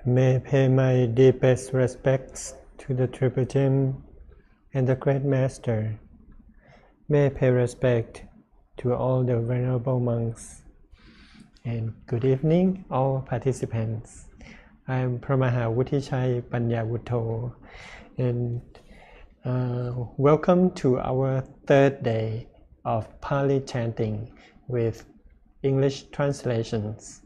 May pay my deepest respects to the Triple Gem and the Great Master. May pay respect to all the venerable monks. And good evening, all participants. I am Pramaha Vuttichai Panyavutto, and welcome to our third day of Pali chanting with English translations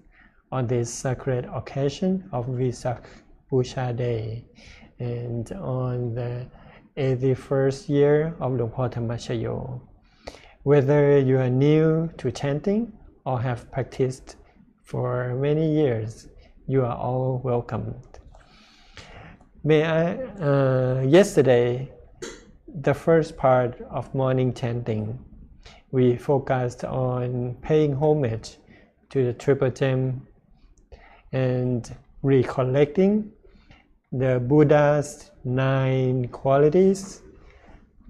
on this sacred occasion of Vesak Busha Day and on the 81st year of Luang Por Dhammachayo. Whether you are new to chanting or have practiced for many years, you are all welcomed. Yesterday, the first part of morning chanting, we focused on paying homage to the Triple Gem and recollecting the Buddha's 9 qualities,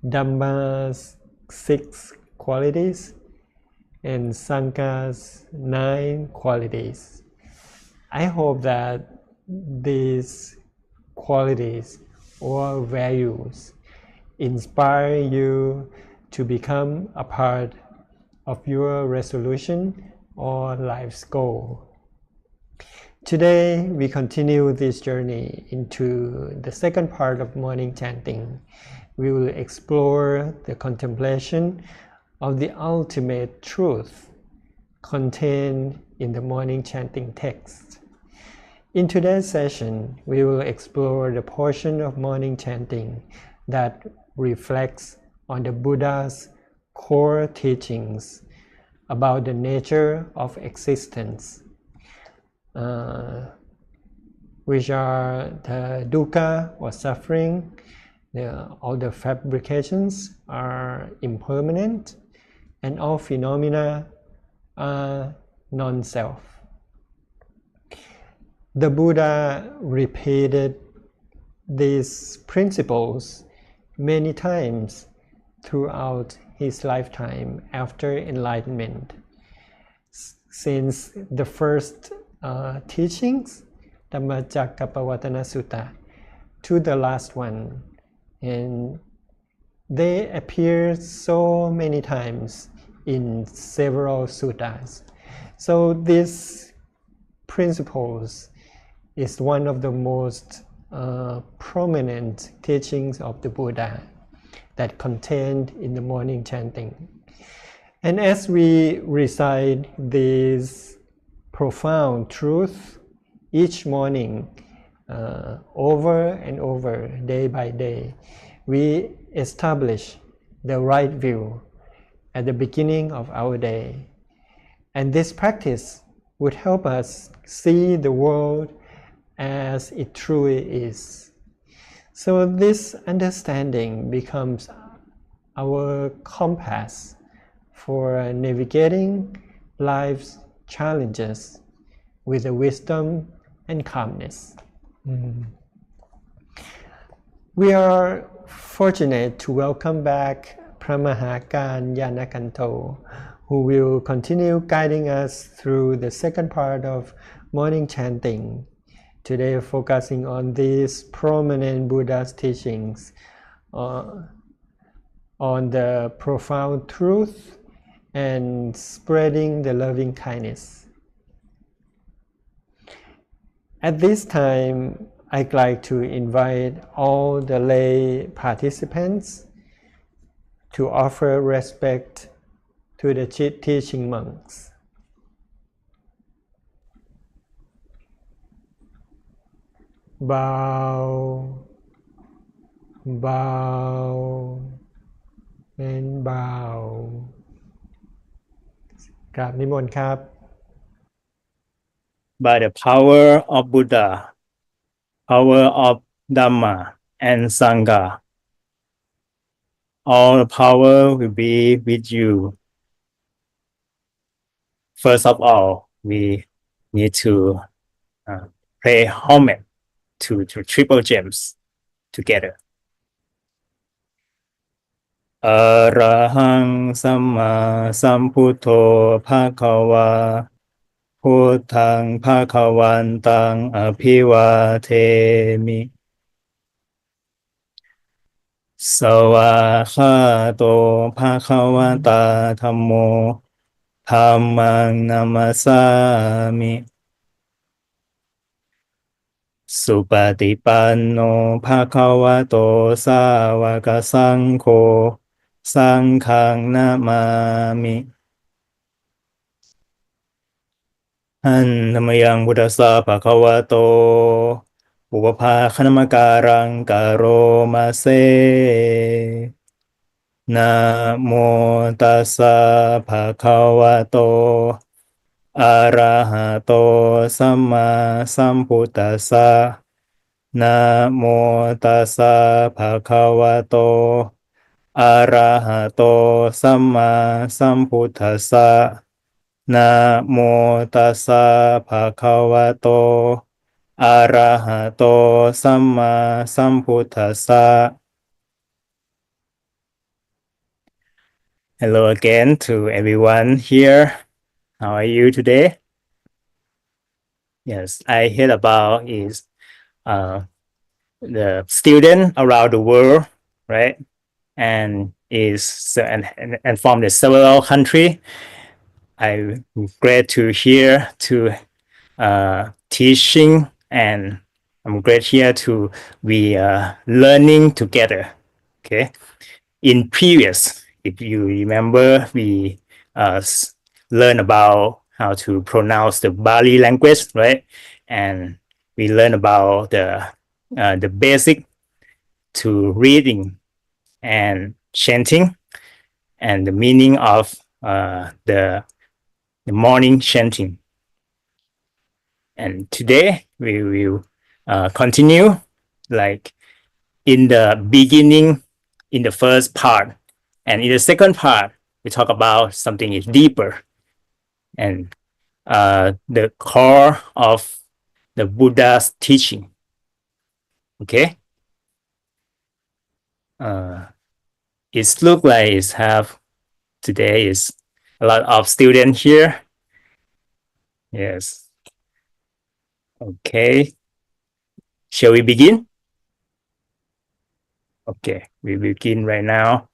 Dhamma's 6 qualities, and Sangha's 9 qualities. I hope that these qualities or values inspire you to become a part of your resolution or life's goal. Today, we continue this journey into the second part of morning chanting. We will explore the contemplation of the ultimate truth contained in the morning chanting text. In today's session, we will explore the portion of morning chanting that reflects on the Buddha's core teachings about the nature of existence, which are the dukkha or suffering. All the fabrications are impermanent, and all phenomena are non-self. The Buddha repeated these principles many times throughout his lifetime after enlightenment. Since the first teachings, Dhammacakkappavattana Sutta, to the last one, and they appear so many times in several suttas. So these principles is one of the most prominent teachings of the Buddha that contained in the morning chanting. And as we recite this profound truth each morning, over and over, day by day, we establish the right view at the beginning of our day. And this practice would help us see the world as it truly is. So this understanding becomes our compass for navigating life's challenges with the wisdom and calmness. We are fortunate to welcome back Pramahakan Yanakanto, who will continue guiding us through the second part of morning chanting. Today, focusing on these prominent Buddha's teachings on the profound truth and spreading the loving kindness. At this time, I'd like to invite all the lay participants to offer respect to the teaching monks. Bow, bow, and bow. กราบนิมนต์ครับ By the power of Buddha, power of Dhamma and Sangha, all the power will be with you. First of all, we need to pay homage to Triple Gems together. Arahang Samma Sambuddho Bhagava พุทธังภะคะวันตังอภิวาเทมิสวาคาโตภะคะวะตาธัมโมธัมมังนัมสสามิสุปฏิปันโนภะคะวะโตสาวกสังโฆสังฆังนามามิหันธรรมยังพุทธัสสะภะคะวะโตอุปภาคณมการังกะโรมาเซนะโมตัสสะภะคะวะโตอะระหะโตสัมมาสัมพุทธัสสะนะโมตัสสะภะคะวะโตอะระหะโตสัมมาสัมพุทธัสสะนะโมตัสสะภะคะวะโตอะระหะโตสัมมาสัมพุทธัสสะ Hello again to everyone here. How are you today? Yes, I heard about is the student around the world, right? And and from the several country. I'm glad to hear to teaching, and I'm glad here to be learning together. Okay. In previous, if you remember, we learn about how to pronounce the Pali language, right? And we learn about the basic to reading and chanting, and the meaning of the morning chanting. And today we will continue like in the beginning, in the first part, and in the second part we talk about something is deeper, and the core of the Buddha's teaching. Okay. It looks like it's have today is a lot of students here. Yes. Okay. Shall we begin? Okay, we begin right now.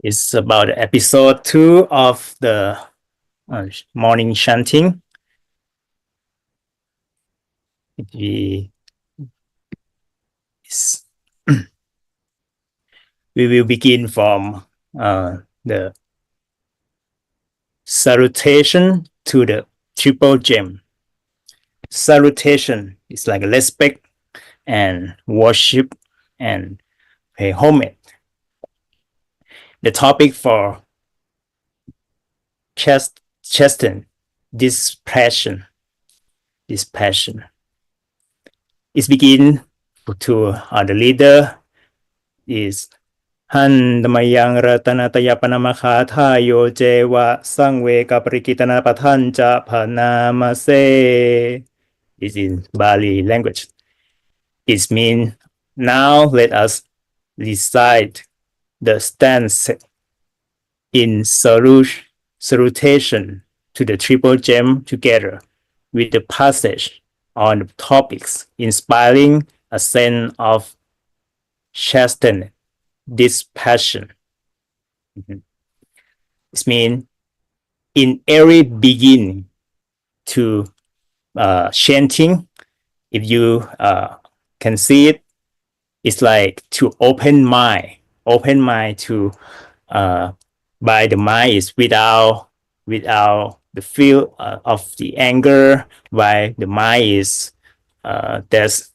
It's about episode 2 of the morning chanting. We will begin from the salutation to the triple gem. Salutation is like respect and worship and pay homage. The topic for chasten, this passion is begin to the leader is Han Damayang Ratanataya Panamakha Thayo Jewa Sangwe Kaprikitana Patanja Panamase. Is in Bali language. It means now let us recite the stance in salutation to the triple gem together with the passage on the topics inspiring a sense of chasten, this passion. It means in every beginning to chanting, if you can see it, it's like to open mind to by the mind is without the feel of the anger, by the mind is it's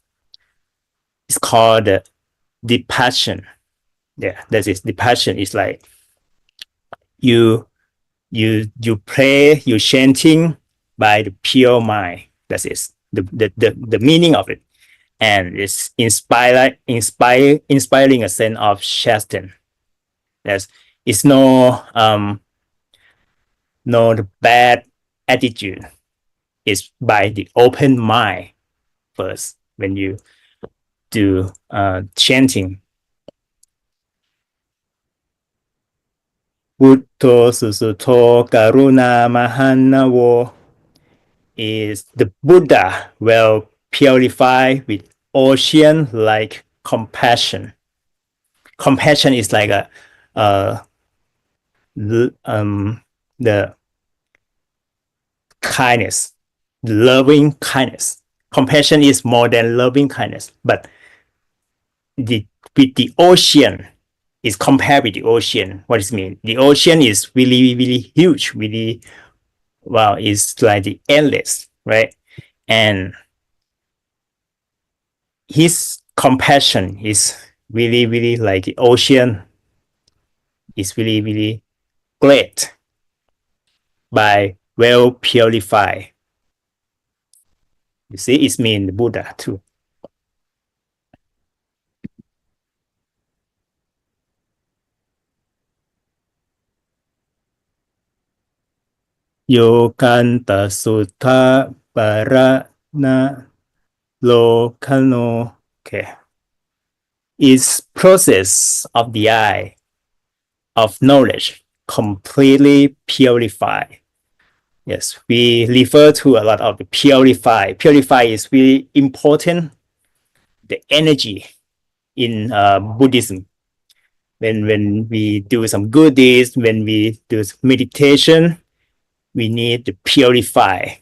called the passion. Yeah, that is the passion. Is like you pray, you chanting by the pure mind. That is the meaning of it. And it's inspiring a sense of chasten. Yes, it's no the bad attitude. It's by the open mind first when you do chanting. Butto Susuto Karuna Mahanawo is the Buddha well purified with ocean like compassion. Compassion is like the kindness, the loving kindness. Compassion is more than loving kindness, but with the ocean is compared with the ocean. What does it mean? The ocean is really, really huge, really, wow, it's like the endless, right? And his compassion is really, really like the ocean is really, really great by well purified. You see, it's mean the Buddha too. Yokanta Sutta Parana Lokano. Okay. Is process of the eye of knowledge completely purified. Yes, we refer to a lot of the purify. Purify is really important. The energy in Buddhism. When we do some good deeds, when we do meditation, we need to purify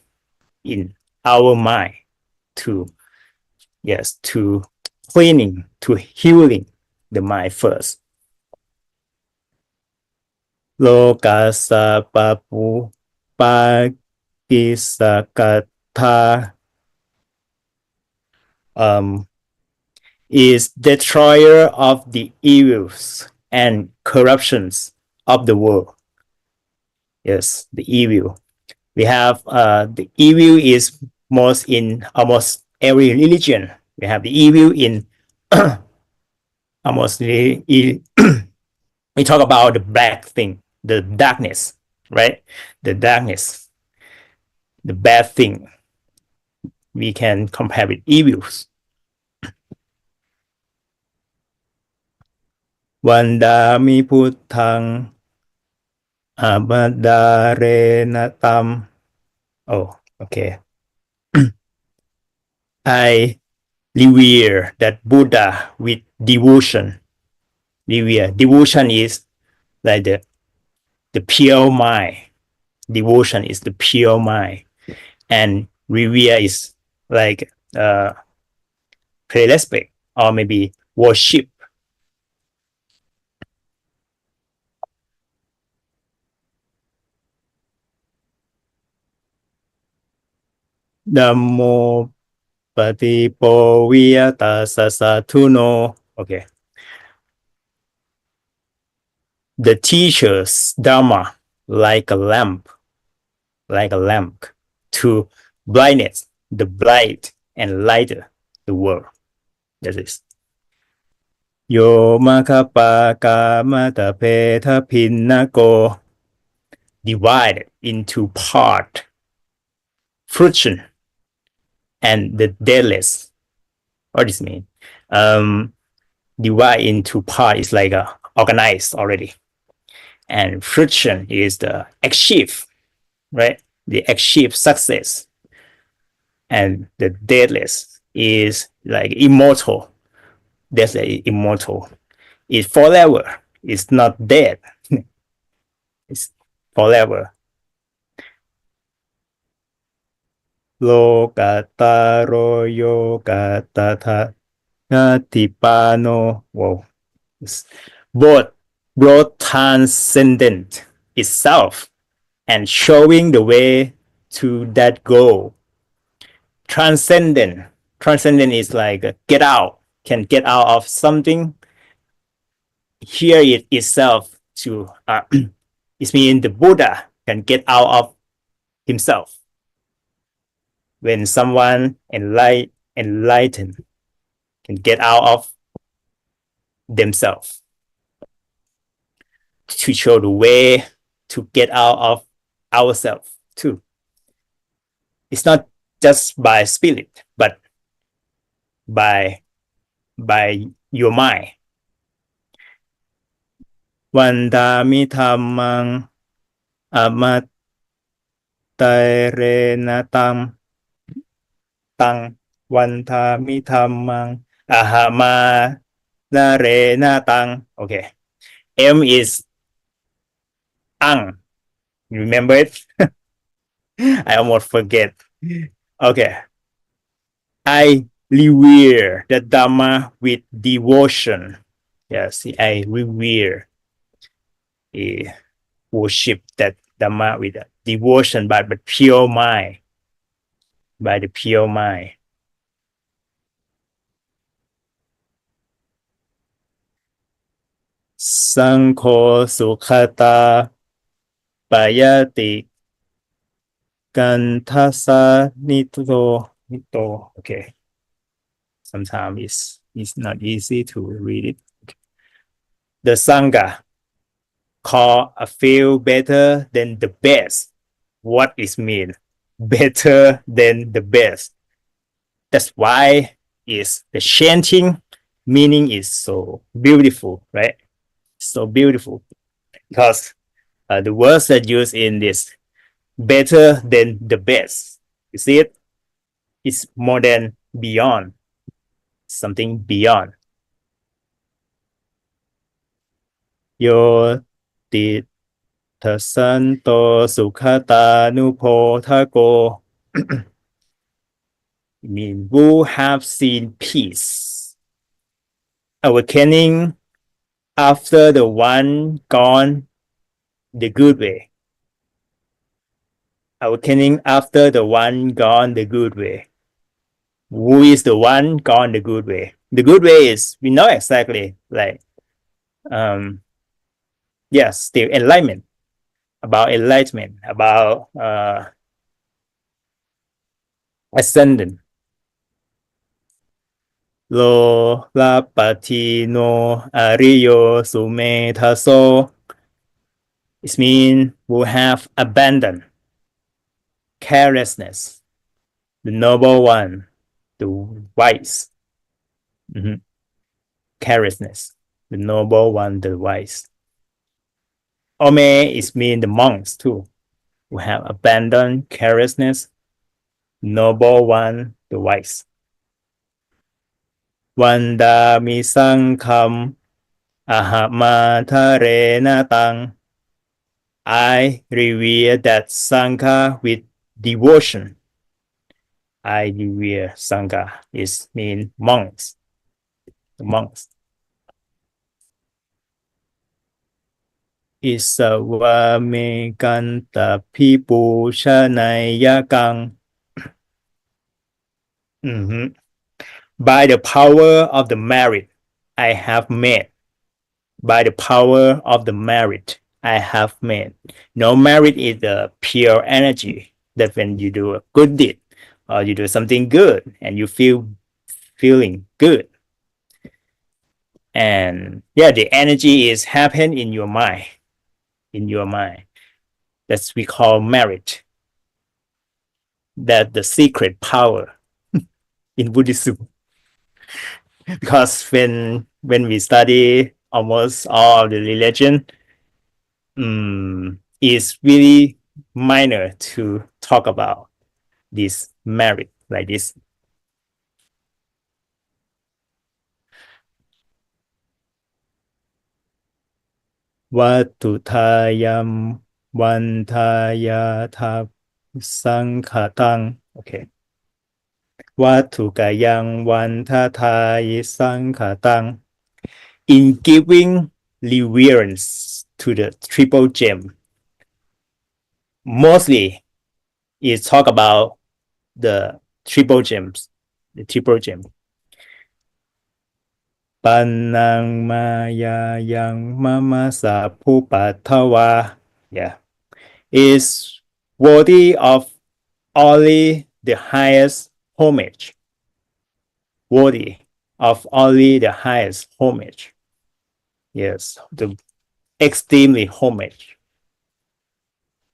in our mind to, yes, to cleaning, to healing the mind first. Lokasa papu pakisakata is destroyer of the evils and corruptions of the world. Yes, the evil. We have the evil is most in almost every religion. We have the evil in almost we talk about the black thing, the darkness, right? The darkness, the bad thing. We can compare with evils. Vandami Puttang Abadarenatam. Oh, okay. I revere that Buddha with devotion. Revere. Devotion is like the pure mind. Devotion is the pure mind. And revere is like pay respect or maybe worship. Namo Patipo Viyata Sasatuno. Okay. The teacher's Dharma like a lamp to blindness, the blind and lighter the world. That is. Yo makapa kamata peta pinnago divided into part, fruition, and the deadless. What does it mean? Divide into part is like organized already. And fruition is the achieve, right? The achieve success. And the deadless is like immortal. That's immortal. It's forever. It's not dead. It's forever. Lokataro yokatata natipano. Whoa. Both transcendent itself and showing the way to that goal. Transcendent is like get out, can get out of something. Here it itself to it means the Buddha can get out of himself. when someone enlightened can get out of themselves to show the way to get out of ourselves too. It's not just by spirit, but by your mind. วันดามิธรรมังอมัตไตเรนะตังวันทามิธรรมังอาหามานาเรนะตัง okay. M is ang. Remember it? I almost forget. Okay. I revere the Dhamma with devotion. Yes, I revere, worship that Dhamma with devotion by the pure mind. By the pure mind. Sankho sukhata payati kantasa nito. Okay. Sometimes it's not easy to read it. The Sangha call a few better than the best. What is mean? Better than the best. That's why is the chanting meaning is so beautiful, right? So beautiful because the words that used in this better than the best. You see it? It's more than beyond. Something beyond. Yo ti tasanto sukhata nupotago. I mean, who have seen peace, awakening after the one gone the good way. Awakening after the one gone the good way. Who is the one gone the good way? The good way is, we know exactly, like, yes, the enlightenment, about ascendant. Lo la pati no ariyo sume taso. It means who have abandoned carelessness, the noble one, the wise. Carelessness, the noble one, the wise. Ome is mean the monks too, who have abandoned carelessness, noble one, the wise. Vanda mi sangham ahama tharena tang. I revere that Sangha with devotion. I revere Sangha is mean monks. The monks. Isawa me kanta pipu shanayakang. By the power of the merit I have made. By the power of the merit I have made. No, merit is the pure energy that when you do a good deed or you do something good and you feeling good. And yeah, the energy is happen in your mind. In your mind. That's we call merit. That's the secret power in Buddhism. Because when we study almost all the religion, it's really minor to talk about this merit like this. Vatutayam vantayata sankhatang. Okay. Vatukayang vantatai sankhatang. In giving reverence to the triple gem, mostly it talk about the triple gems. The triple gem. Panang maya yang mama sapupatawa. Yeah. Is worthy of only the highest homage, worthy of only the highest homage. Yes, the extremely homage.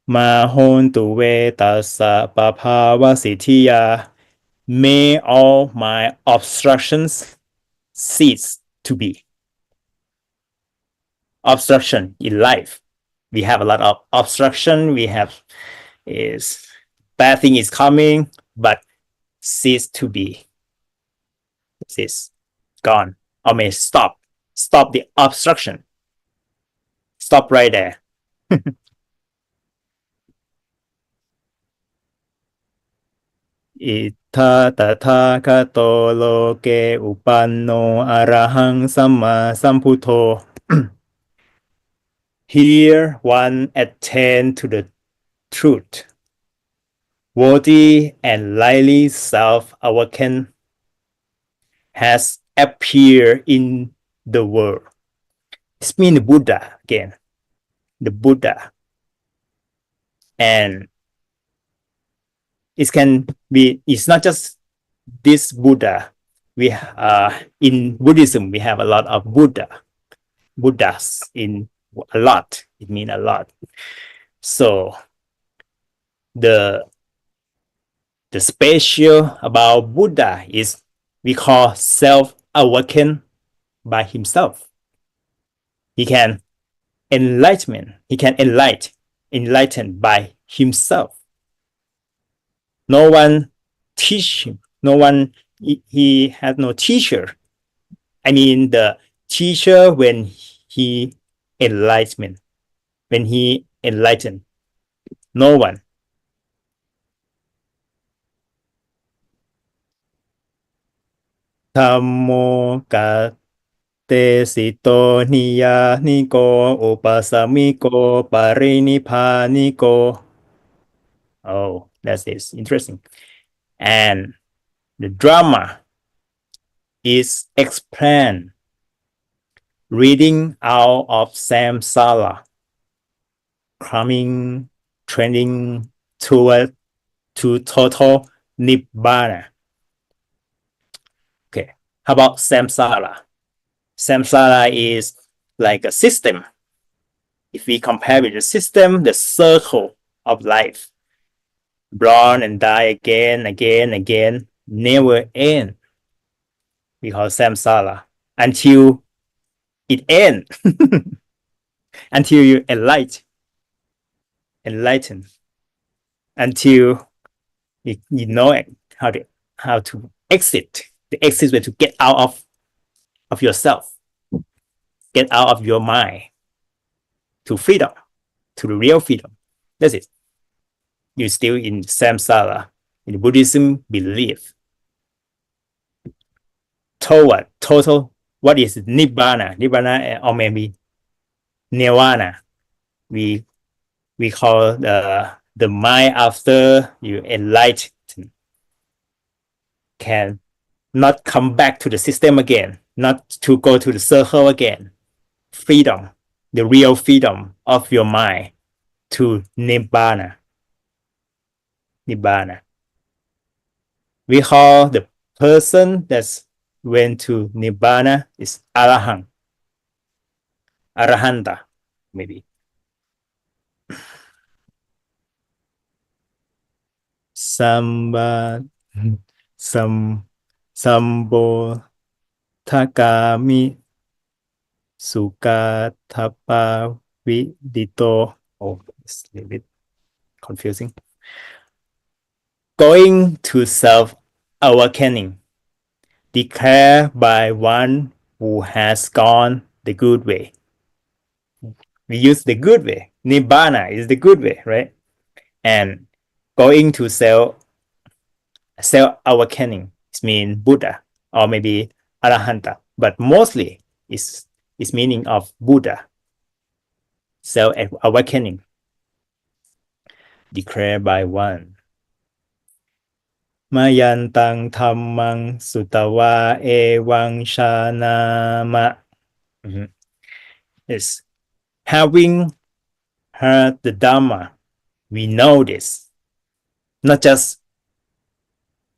Mahontu ve tassa papava sithiya. May all my obstructions cease to be. Obstruction in life. We have a lot of obstruction. We have is bad thing is coming, but cease to be. Cease, gone. Or may stop. Stop the obstruction. Stop right there. Ita tathagato loke upanno arahang samma sambuddho. Here one attend to the truth. Worthy and lightly self-awakened has appeared in the world. This means the Buddha again. The Buddha. And it can be, it's not just this Buddha. We in Buddhism, we have a lot of Buddhas in a lot. It means a lot. So the special about Buddha is we call self-awakened by himself. He can enlighten by himself. No one teach him. No one, he has no teacher. I mean, the teacher when he enlightened. No one. Tammo ka te sito niya niko upasamiko parinipaniko. Oh, that's it. Interesting. And the drama is explained reading out of samsara, coming, trending to total nibbana. Okay, how about samsara? Samsara is like a system. If we compare with the system, the circle of life, born and die again, never end. We call samsara until it ends, until you enlighten, until you know how to exit. The exit way to get out of yourself, get out of your mind to freedom, to the real freedom. That's it. You're still in samsara, in Buddhism belief. Toward total, what is nibbana? Nibbana, or maybe nirvana. We call the mind after you enlighten can not come back to the system again, not to go to the circle again. Freedom, the real freedom of your mind to nibbana. Nibbana. We call the person that's went to nibbana is arahant, arahanta, maybe. Sambo takami sukatapa vidito. Oh, it's a little bit confusing. Going to self-awakening, declared by one who has gone the good way. We use the good way. Nibbana is the good way, right? And going to self-awakening means Buddha or maybe Arahanta, but mostly it's meaning of Buddha. Self-awakening, declared by one. Mayantang dhammang sutawa ewang shanama. Yes. Having heard the Dhamma, we know this. Not just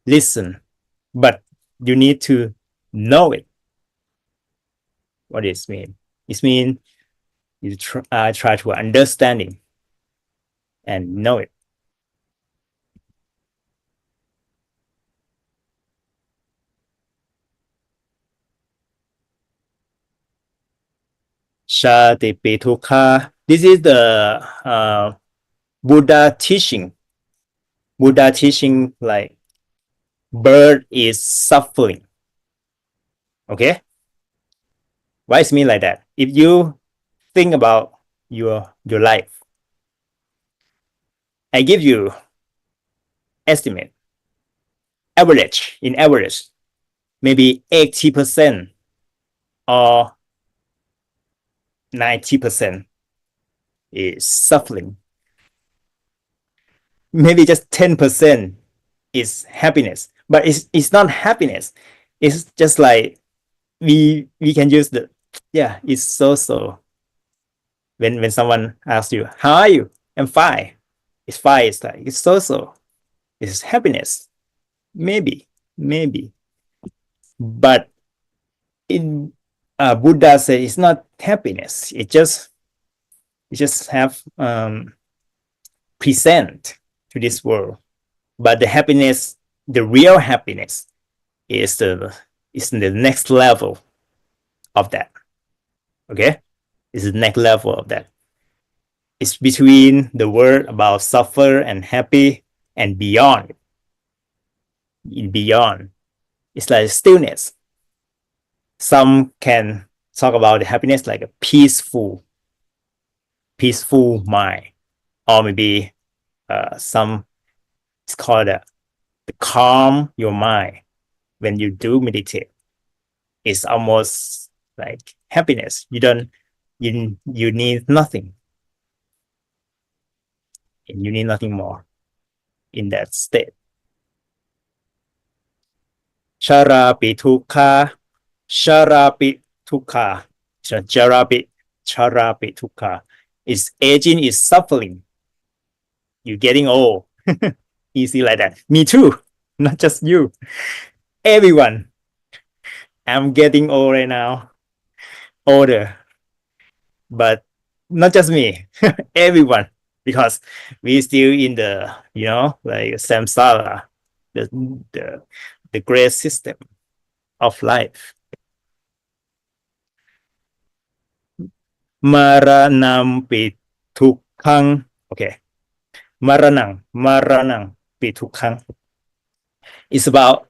listen, but you need to know it. What does it mean? It means you try to understand it and know it. Shatipitukkha. This is the Buddha teaching. Buddha teaching like bird is suffering. Okay? Why is it mean like that? If you think about your life, I give you estimate, in average, maybe 80% or 90% is suffering. Maybe just 10% is happiness, but it's not happiness. It's just like we can use the it's so. When someone asks you, how are you? I'm fine. It's fine. It's like it's so. It's happiness. Maybe. But in Buddha says it's not happiness. It just have present to this world. But the happiness, the real happiness, is the next level of that. Okay, it's the next level of that. It's between the word about suffer and happy and beyond. Beyond, it's like stillness. Some can talk about the happiness like a peaceful mind, or maybe some it's called the calm your mind when you do meditate. It's almost like happiness. You need nothing, and you need nothing more in that state. Charapi tukha, charapi tukha, charapi tukha. Is aging is suffering. You're getting old. Easy like that. Me too. Not just you. Everyone. I'm getting old right now. Older. But not just me. Everyone. Because we still in the, like samsara, the great system of life. Maranam pitukhang. Okay. Maranang pitukhang. It's about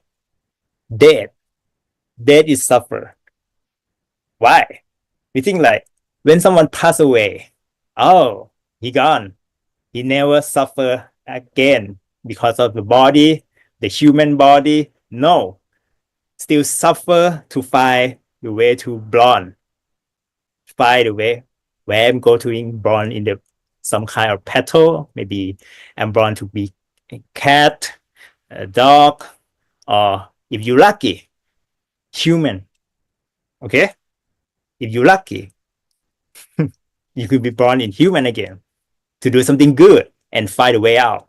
death. Death is suffer. Why? We think like when someone pass away, oh, he gone. He never suffer again because of the body, the human body. No, still suffer to find the way to born. Find the way where I'm going to be born in some kind of petal. Maybe I'm born to be a cat, a dog, or if you're lucky, human. Okay? If you're lucky, you could be born in human again to do something good and find a way out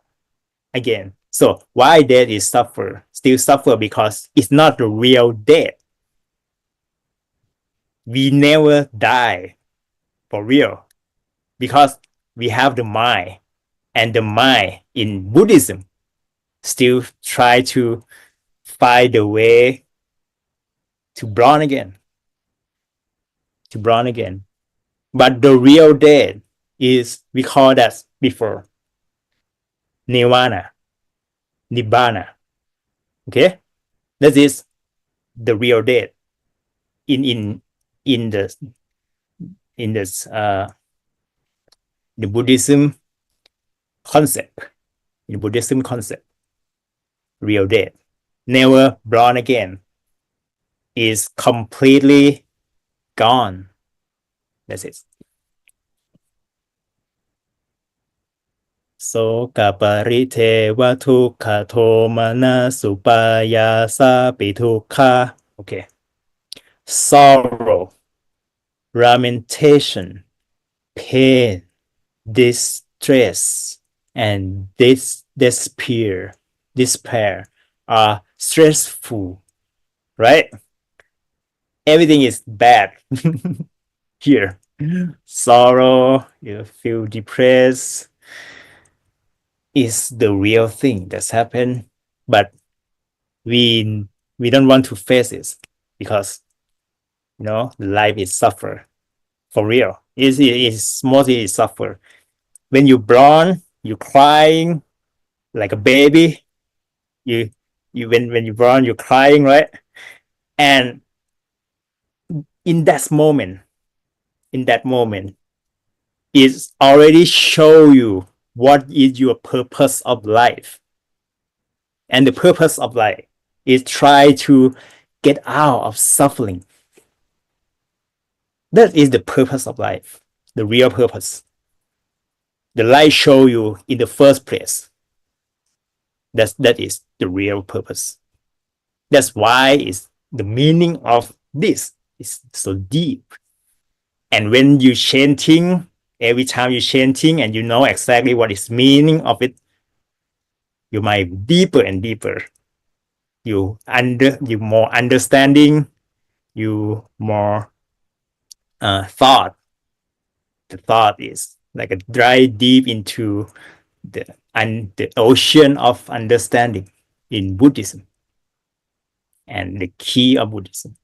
again. So why death is still suffer because it's not the real death. We never die for real because we have the mind, and the mind in Buddhism still try to find a way to born again. But the real death is, we call that before, Nibbana. Okay? That is the real death in the Buddhism concept. In Buddhism concept, real death, never born again, is completely gone. That's it. So kaparite vatukha thomana supayasa pitukha. Okay. Sorrow, lamentation, pain, distress, and despair are stressful, right? Everything is bad here. Sorrow, you feel depressed, is the real thing that's happened, but we don't want to face it because life is suffer for real. It's mostly suffer. When you born, you crying like a baby. You when you born, you're crying, right? And in that moment, in that moment, it's already show you what is your purpose of life. And the purpose of life is try to get out of suffering. That is the purpose of life, the real purpose. The light show you in the first place. That is the real purpose. That's why it's the meaning of this is so deep. And when you chanting, every time you chanting and you know exactly what is meaning of it, you might deeper and deeper. You more understanding, you more thought. The thought is like a dive deep into the ocean of understanding in Buddhism and the key of Buddhism.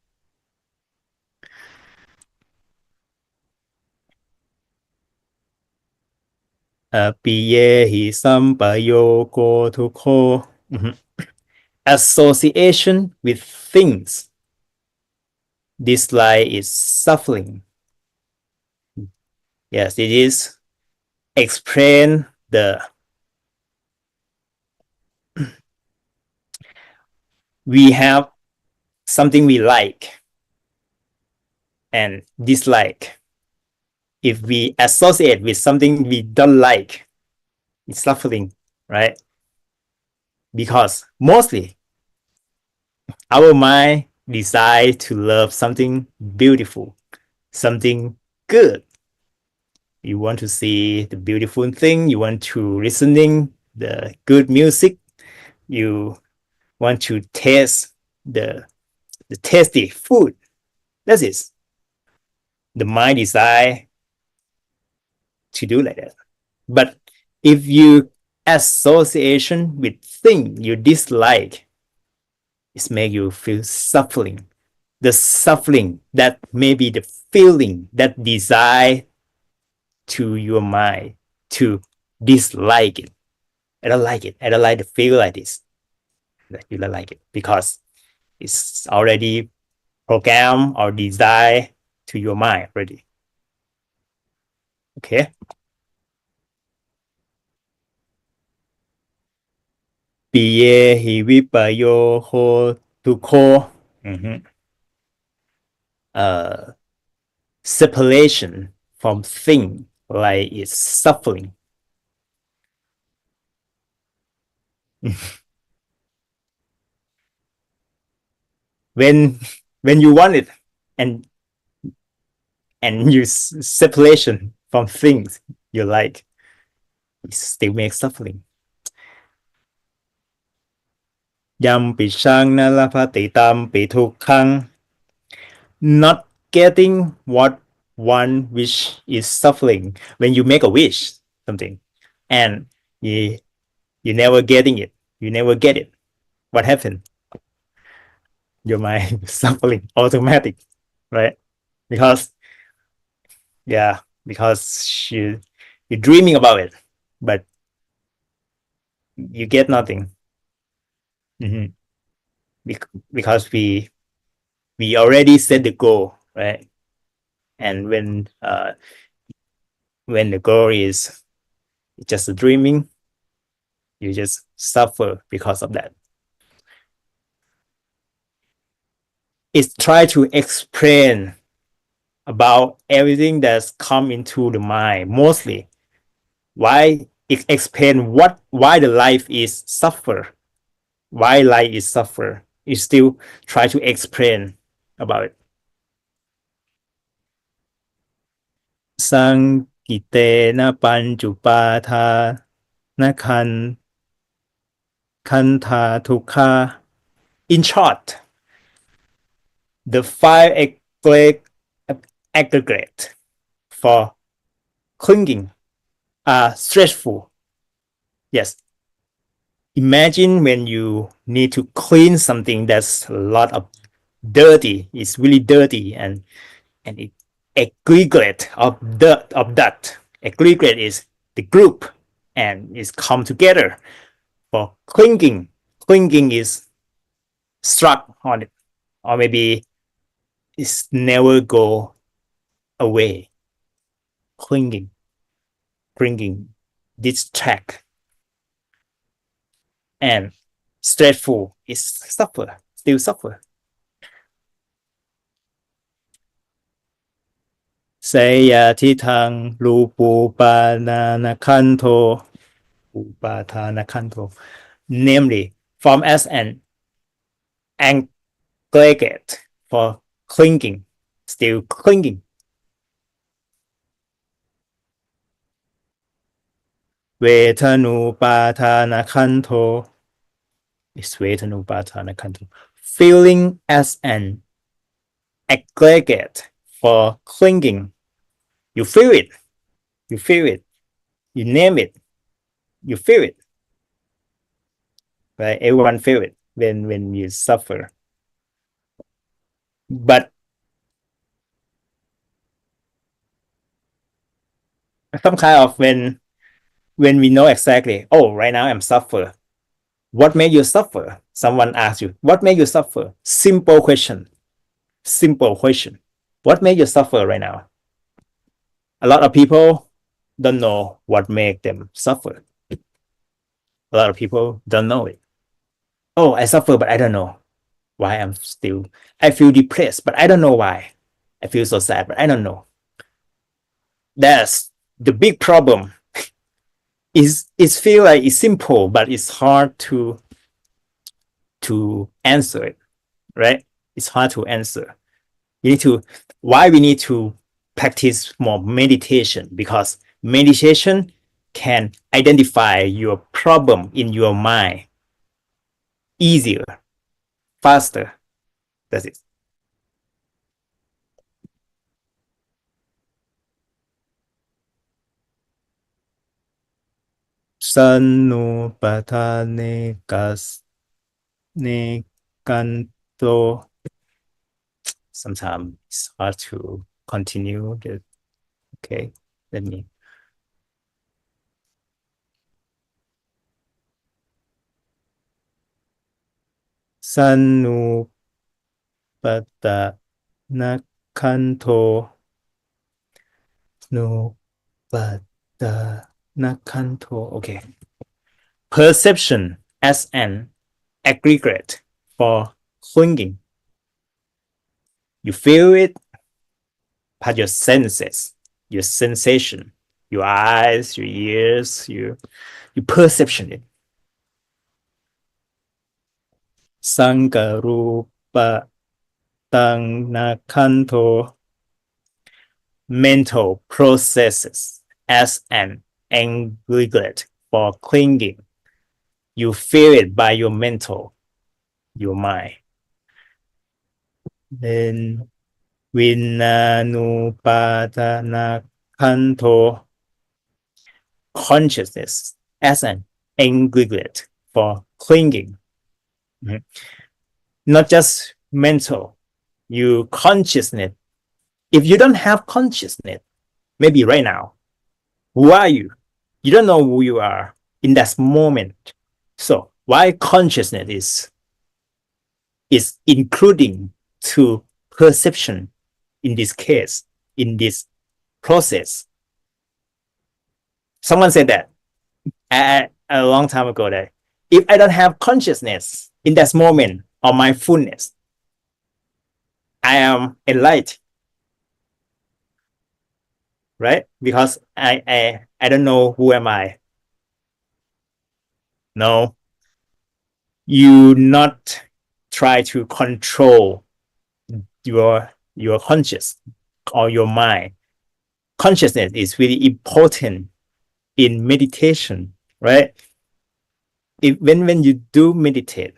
Piye hi sampayogo tukho. Association with things. This life is suffering. Yes, it is. Explain we have something we like and dislike. If we associate with something we don't like, it's suffering, right? Because mostly our mind desire to love something beautiful, something good. You want to see the beautiful thing, you want to listening the good music, you want to taste the tasty food. That's it. The mind desire to do like that. But if you association with thing you dislike, it make you feel suffering. The suffering that may be the feeling that desire to your mind to dislike it. I don't like it. I don't like the feel like this. You don't like it because it's already programmed or designed to your mind already. Okay. Piye hi vipayo ho tukho. Separation from thing like it's suffering. when you want it and you separation from things you like, it still makes suffering. Yam pi shang na la pa ti tam pi thuk khang. Not getting what one wish is suffering. When you make a wish something and you never getting it, you never get it, what happened? Your mind suffering automatic, right? Because you're dreaming about it, but you get nothing. Because we already set the goal, right? And when the goal is just a dreaming, you just suffer because of that. It's try to explain about everything that's come into the mind, mostly why it explain why the life is suffer, why life is suffer. You still try to explain about it. Sang kite na panjupa tha na kan kanta, tukha. In short, the five aggregate for clinging are stressful. Yes. Imagine when you need to clean something that's a lot of dirty, it's really dirty, and it aggregate of dirt of that. Aggregate is the group and it's come together. For clinging, clinging is struck on it, or maybe it's never go away. Clinging, distract, and stressful is still suffer. Sayatithang rupupananakanto, upatanakanto, namely form as an aggregate for clinging, still clinging. Vetanupatanakanto is vetanupatanakanto, feeling as an aggregate for clinging. You feel it, you name it, you feel it. Right? Everyone feel it when you suffer. But some kind of when we know exactly, oh, right now I'm suffer. What made you suffer? Someone asks you, what made you suffer? Simple question. What made you suffer right now? A lot of people don't know what made them suffer. A lot of people don't know it. Oh, I suffer, but I don't know why I feel depressed, but I don't know why. I feel so sad, but I don't know. That's the big problem. It feel like it's simple, but it's hard to answer it, right? It's hard to answer. Why we need to practice more meditation, because meditation can identify your problem in your mind easier, faster. That's it. Sanupatane nekanto. Sometimes it's hard to continue. Okay, let me. Sanupatanakanto. Nupatanakanto. Okay. Perception as an aggregate for clinging. You feel it, but your senses, your sensation, your eyes, your ears, your perception it. Sangarupa tanakanto, mental processes as an aggregate for clinging. You feel it by your mind. Then Vinanupatanakanto, consciousness as an aggregate for clinging. Mm-hmm. Not just mental, you consciousness. If you don't have consciousness, maybe right now, who are you? You don't know who you are in that moment. So why consciousness is including to perception in this case, in this process. Someone said that a long time ago that if I don't have consciousness in that moment of mindfulness, I am enlightened, right? Because I don't know who am I. No, you not try to control your conscious or your mind. Consciousness is really important in meditation, right? when you do meditate,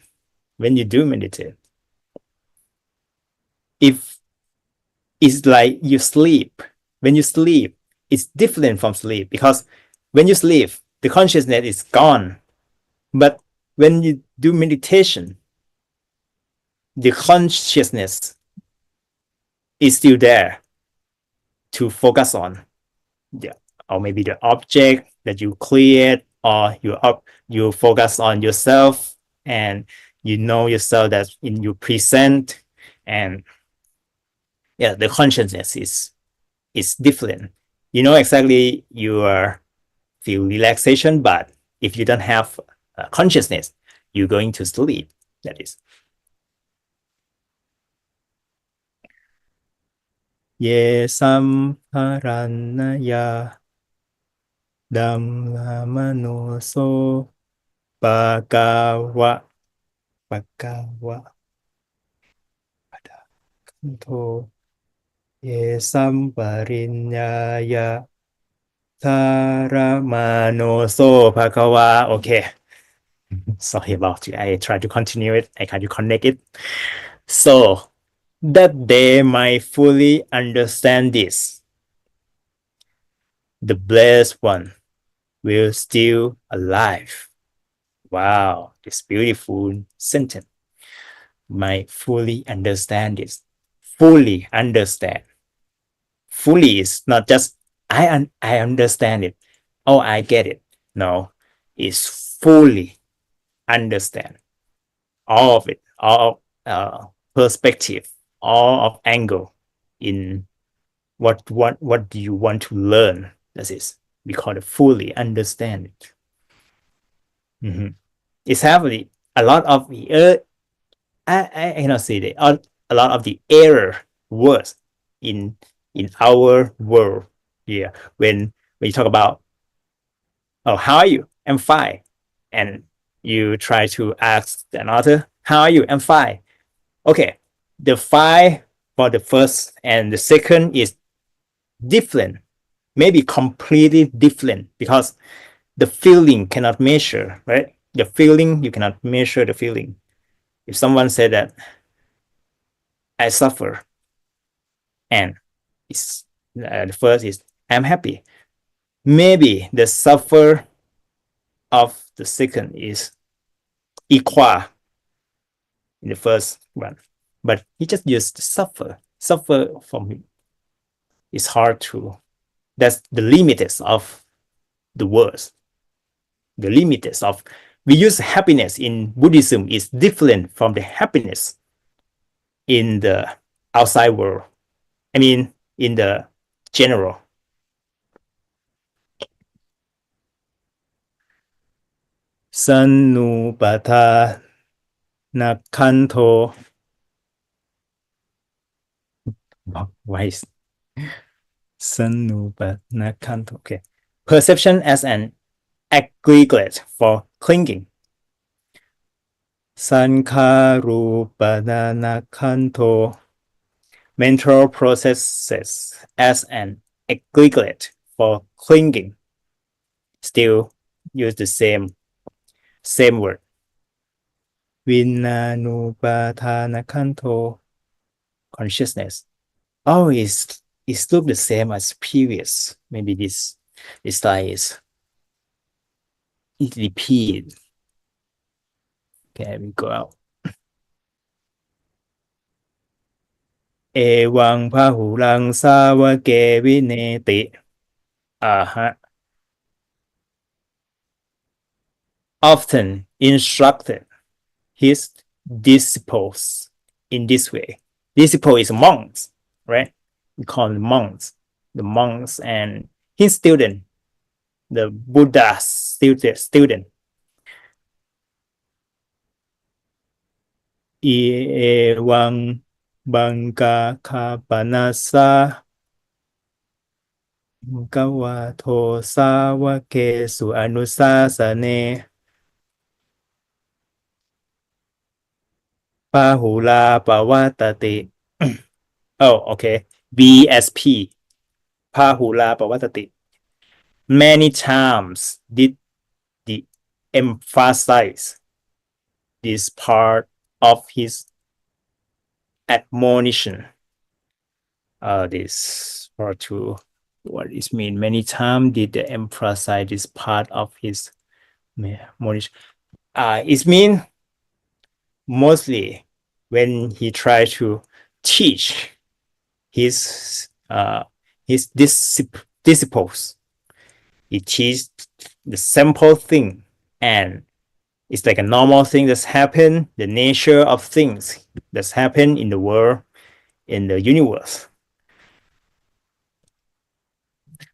if it's like you sleep, when you sleep, it's different from sleep, because when you sleep, the consciousness is gone. But when you do meditation, the consciousness is still there to focus on. Yeah. Or maybe the object that you create, or you focus on yourself, and you know yourself that in your present. And yeah, the consciousness is different. You know exactly you are feel relaxation, but if you don't have consciousness, you're going to sleep. That is. Ye samparanaya dhammamanoso bhagava kanto ye samparinyaya taramanoso bhagava. Okay. Sorry about it. I try to continue it. I try to connect it. So that they might fully understand this, the blessed one will still alive. Wow, this beautiful sentence. Might fully understand this. Fully understand. Fully is not just I understand it. Oh, I get it. No, it's fully understand all of it, all perspective, all of angle in what do you want to learn. That is, we call it fully understand it. It's having a lot of the I cannot say that a lot of the error words in our world. Yeah, when you talk about, oh, how are you? I'm fine, and you try to ask another, how are you? I'm fine. Okay, the fine for the first and the second is different, maybe completely different, because the feeling cannot measure, right? The feeling, you cannot measure the feeling. If someone said that I suffer, and it's the first is I'm happy, maybe the suffer of the second is equal in the first one, but he just used suffer for me. It's hard to, that's the limits of the words. The limits of, we use happiness in Buddhism is different from the happiness in the outside world. I mean, in the general. Sanupata nakanto. Why is Sanupata nakanto? Okay. Perception as an aggregate for clinging. Sankharupana nakanto. Mental processes as an aggregate for clinging. Still use the same word. Vinanupatana kanto, consciousness. Oh, it's look the same as previous. Maybe this style is it repeat. Okay, we go out. Ewang pahulang sawake vineti. Often instructed his disciples in this way. Disciple is monks, right? We call them monks. The monks and his student, the Buddha's student. Ewang bangka kapanasa gawato sawake su anusasane pahula pawatati. Oh, okay. BSP. Pahula pawatati. Many times did emphasize this part of his admonition. This part two, what is mean? Many times did they emphasize this part of his admonition? It means mostly when he tried to teach his disciples, he teaches the simple thing, and it's like a normal thing that's happened, the nature of things that's happened in the world, in the universe.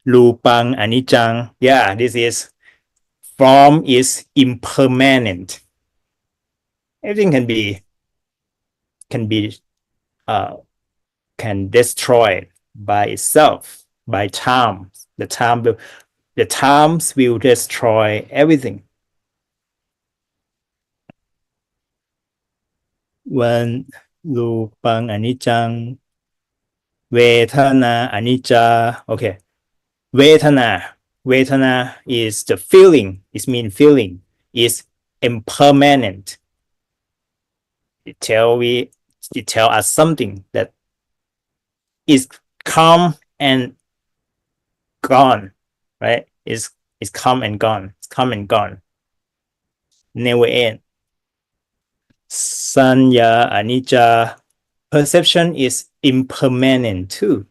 Lupang Anicang, yeah, this is form is impermanent. Everything can destroy by itself, by time. The times will destroy everything. When Lupang Anicang, Vedana Anicca, okay. Vedana is the feeling, it means feeling, is impermanent. It tell us something that is come and gone, right? It's come and gone. It's come and gone. Never end. Sanya anicca, perception is impermanent too.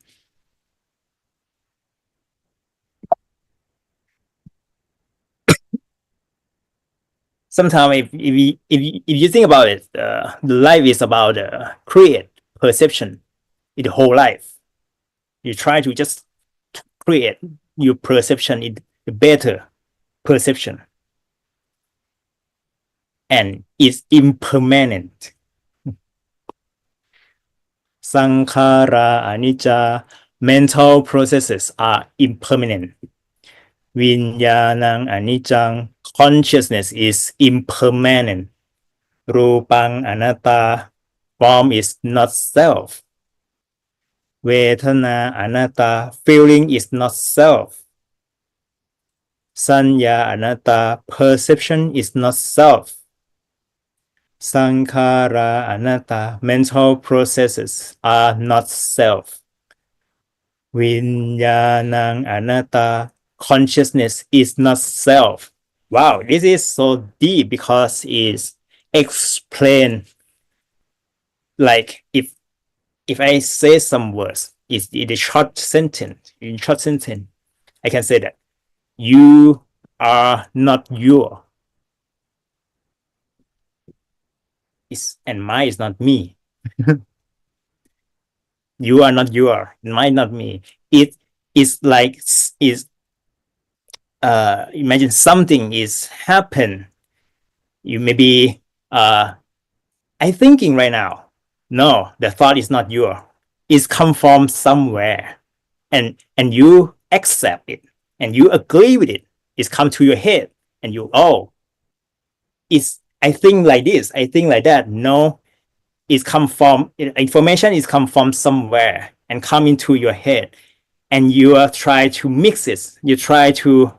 Sometimes if you think about it, the life is about create perception in the whole life. You try to just create your perception in the better perception, and it's impermanent. Sankhara anicca, mental processes are impermanent. Vinyanang anicang, consciousness is impermanent. Rupang anatta, form is not self. Vedana anatta, feeling is not self. Sanya anatta, perception is not self. Sankhara anatta, mental processes are not self. Vinyanang anatta, consciousness is not self. Wow, this is so deep because it's explained. Like if I say some words, it's in a short sentence. In short sentence, I can say that you are not your. And mine is not me. You are not your, mine not me. It is like imagine something is happen. You maybe I thinking right now. No, the thought is not your. It's come from somewhere, and you accept it, and you agree with it. It's come to your head, and you it's I think like this, I think like that. No, it's come from information is come from somewhere and come into your head, and you are try to mix it. You try to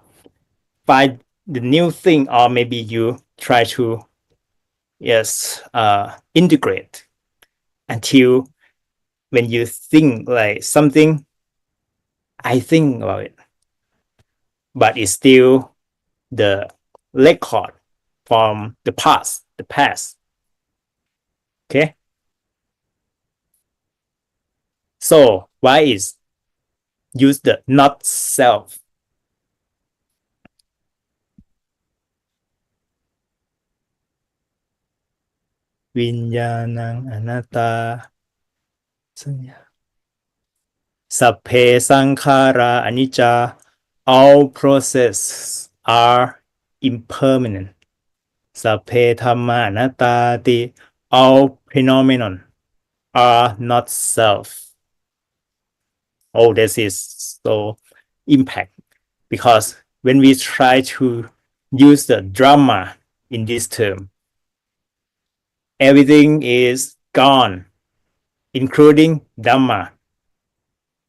find the new thing, or maybe you try to integrate until when you think like something, I think about it, but it's still the record from the past. Okay, so why is use the not self? Vinyanang anatta, sapphe sankhara anicca, all processes are impermanent. Sapphe dhamma anattati, all phenomenon are not self. Oh, this is so impact, because when we try to use the drama in this term, everything is gone, including Dhamma,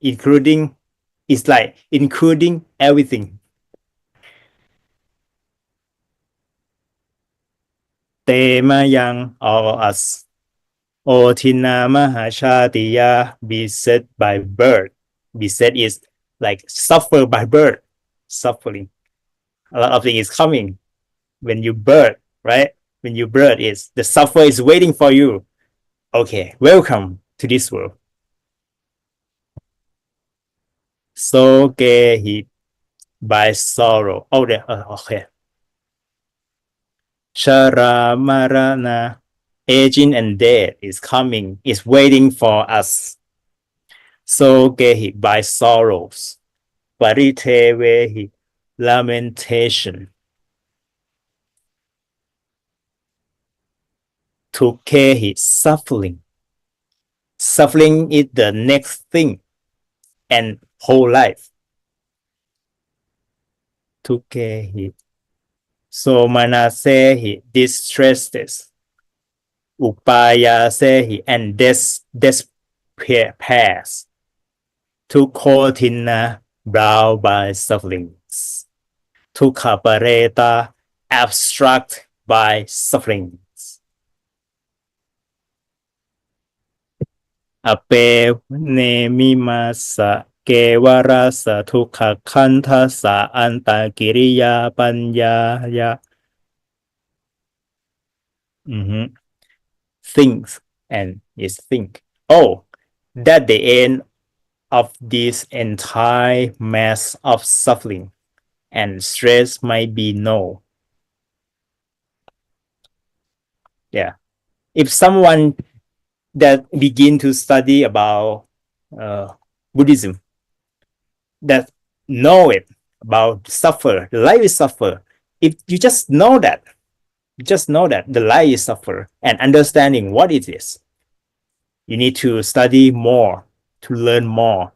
it's like including everything. te mayang all us. O tina mahashatiya beset by birth. Beset is like suffer by birth, suffering. A lot of things is coming when you birth, right? When you birth is the suffer is waiting for you. Okay, welcome to this world. So he by sorrow. Oh, there. Okay. Shara marana, aging and death is coming, is waiting for us. So he by sorrows. Paritevehi, lamentation. Tukhehi, suffering. Suffering is the next thing and whole life. Tukhehi. So manasehi, distresses. Upayasehi, and despairs. Tukhotina, brow by sufferings. Tukhapareta, abstract by sufferings. Ape nemimasa kewarasa tukha kantasa antagiriya panyaya. Things and is think. Oh, that the end of this entire mass of suffering and stress might be no. Yeah. If someone that begin to study about Buddhism, that know it about suffer, the life is suffer. If you just know that the life is suffer and understanding what it is, you need to study more to learn more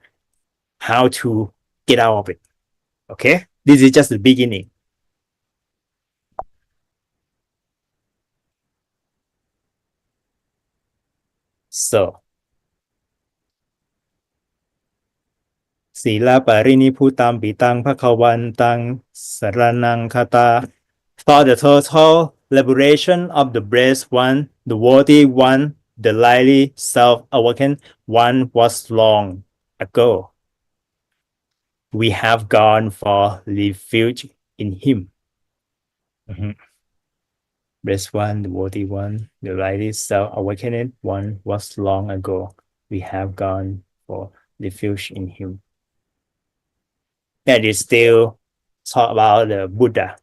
how to get out of it. Okay, this is just the beginning. So, Sila pariniputam pitang bhakawantang saranang kata. For the total liberation of the blessed one, the worthy one, the lively self-awakened one was long ago. We have gone for refuge in him. Blessed one, the worthy one, the lively self-awakened one was long ago. We have gone for refuge in him. That is still talk about the Buddha.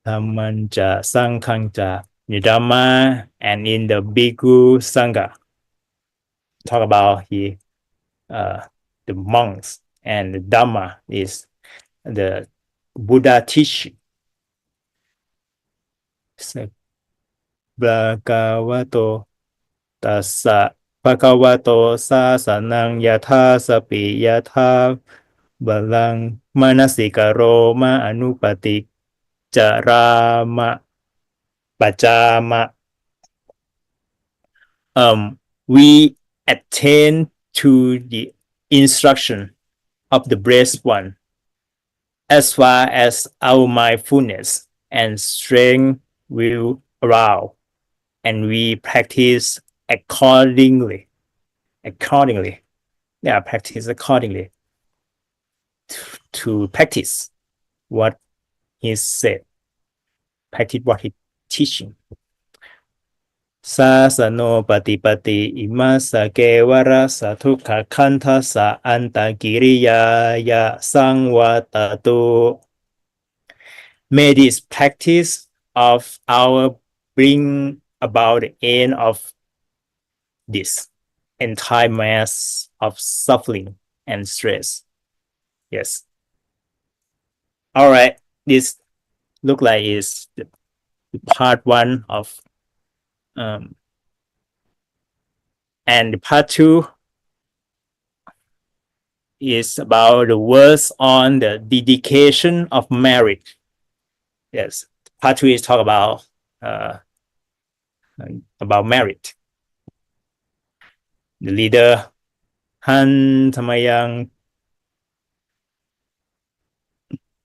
Dhammanja Sanghanja Nidhamma, and in the Bhikkhu Sangha talk about the monks, and the Dhamma is the Buddha teaching. Bhagavato tassa Bhagavato sasanang yatha sapi yatha balang manasikaro ma anupati charama pajama. We attain to the instruction of the blessed one as far as our mindfulness and strength will allow, and we practice accordingly. Practice accordingly to practice what he said, practice what he teaching. Sasano patipati imasa kewara satukha kanta sa antagiriya ya sangwatatu. May this practice of our bring about the end of this entire mass of suffering and stress. Yes. All right. This look like is the part one of and part two is about the words on the dedication of marriage. Yes, part two is talk about marriage. The leader Han Tamayang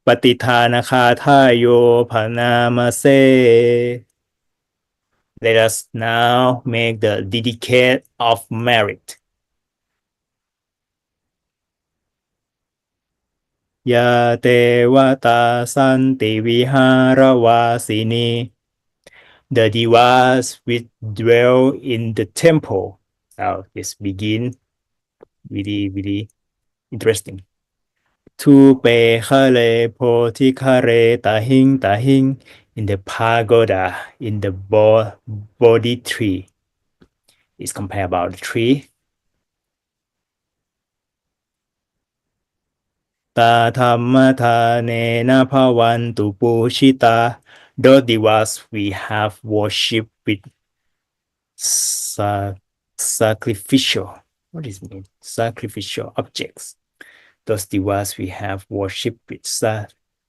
ปฏิทานคาทายโยภานามเส Let us now make the dedicate of merit ยาเตวตาสันติวิหารวาสินี The devas which dwell in the temple. Now let's begin. Really interesting. Tu pe khale poti khare tahing in the pagoda in the Bodhi tree. It's compare about the tree. ตาธรรมทาเนนะภวันตุปูชิตา Those devas we have worship with sacrificial. What does it mean? Sacrificial objects. Those devas we have worship with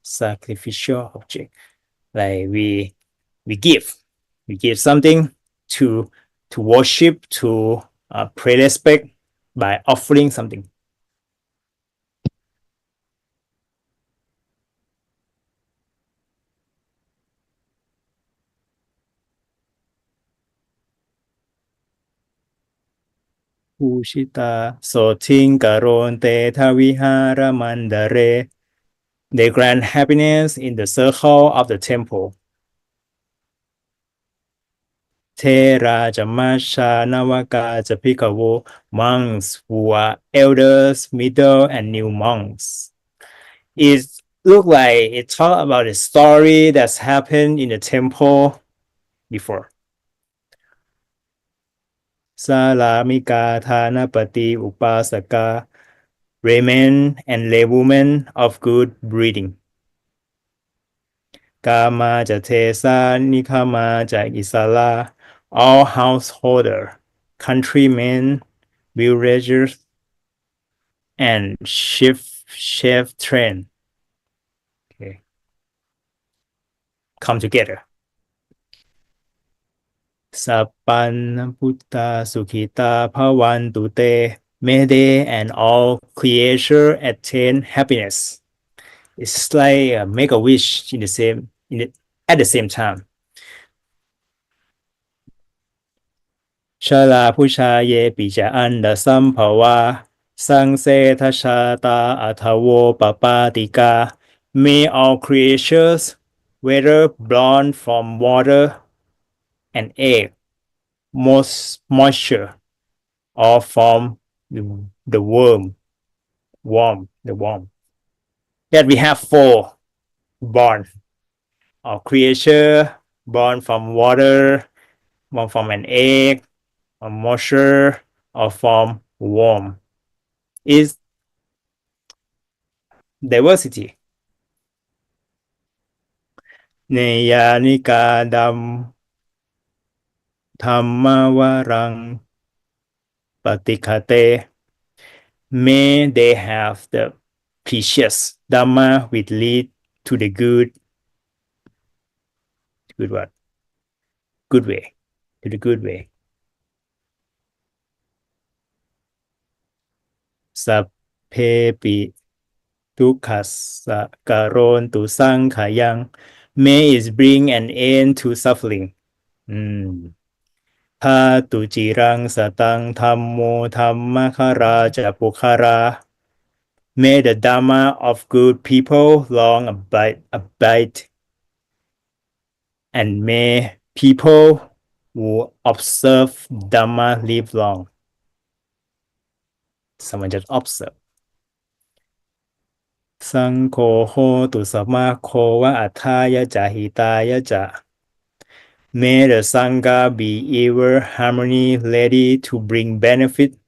sacrificial object. Like we give something to worship, to pay respect by offering something. ภูชิตาโสทิงกโรนเตทวิหารมันดเร They grant happiness in the circle of the temple. เทราจะมาชานวกาจะพิกโว monks who are elders, middle, and new monks. It look like it talk about a story that's happened in the temple before. สาลามิกาทานปฏิอุปาสกา Women and laywomen of good breeding. กามาจะเทสานิคามาจะอิสาลา all householder, countrymen, villagers, and chef train. Okay. Come together. สัพปันพุทธาสุขิตาภวันตุเต May they and all creature attain happiness. It's like make a wish at the same time. ชาลาผู้ชาเยปิจาอันดาสัมภวาสังเสทชาตาอัทโวปปาติกา May all creatures, whether born from water and egg, moisture, or from the worm, that we have four born, or creature born from water, born from an egg, or moisture, or from worm, is diversity. เนยานิกาดัมธรรมวรังปฏิคเต May they have the precious Dhamma which lead to the good what? Good way. To the good way. สัพเพปิทุกขัสสะกะโรนตุสังขายัง May it bring an end to suffering. ทาตุจิรังสตังธัมโมธัมมคาราจะปุคารา May the Dhamma of good people long abide, and may people who observe Dhamma live long. Someone just observe. สังโฆโหตุสัมมาโควะอัฏฐายะจะหิตายะจะ May the Sangha be ever harmony, ready to bring benefit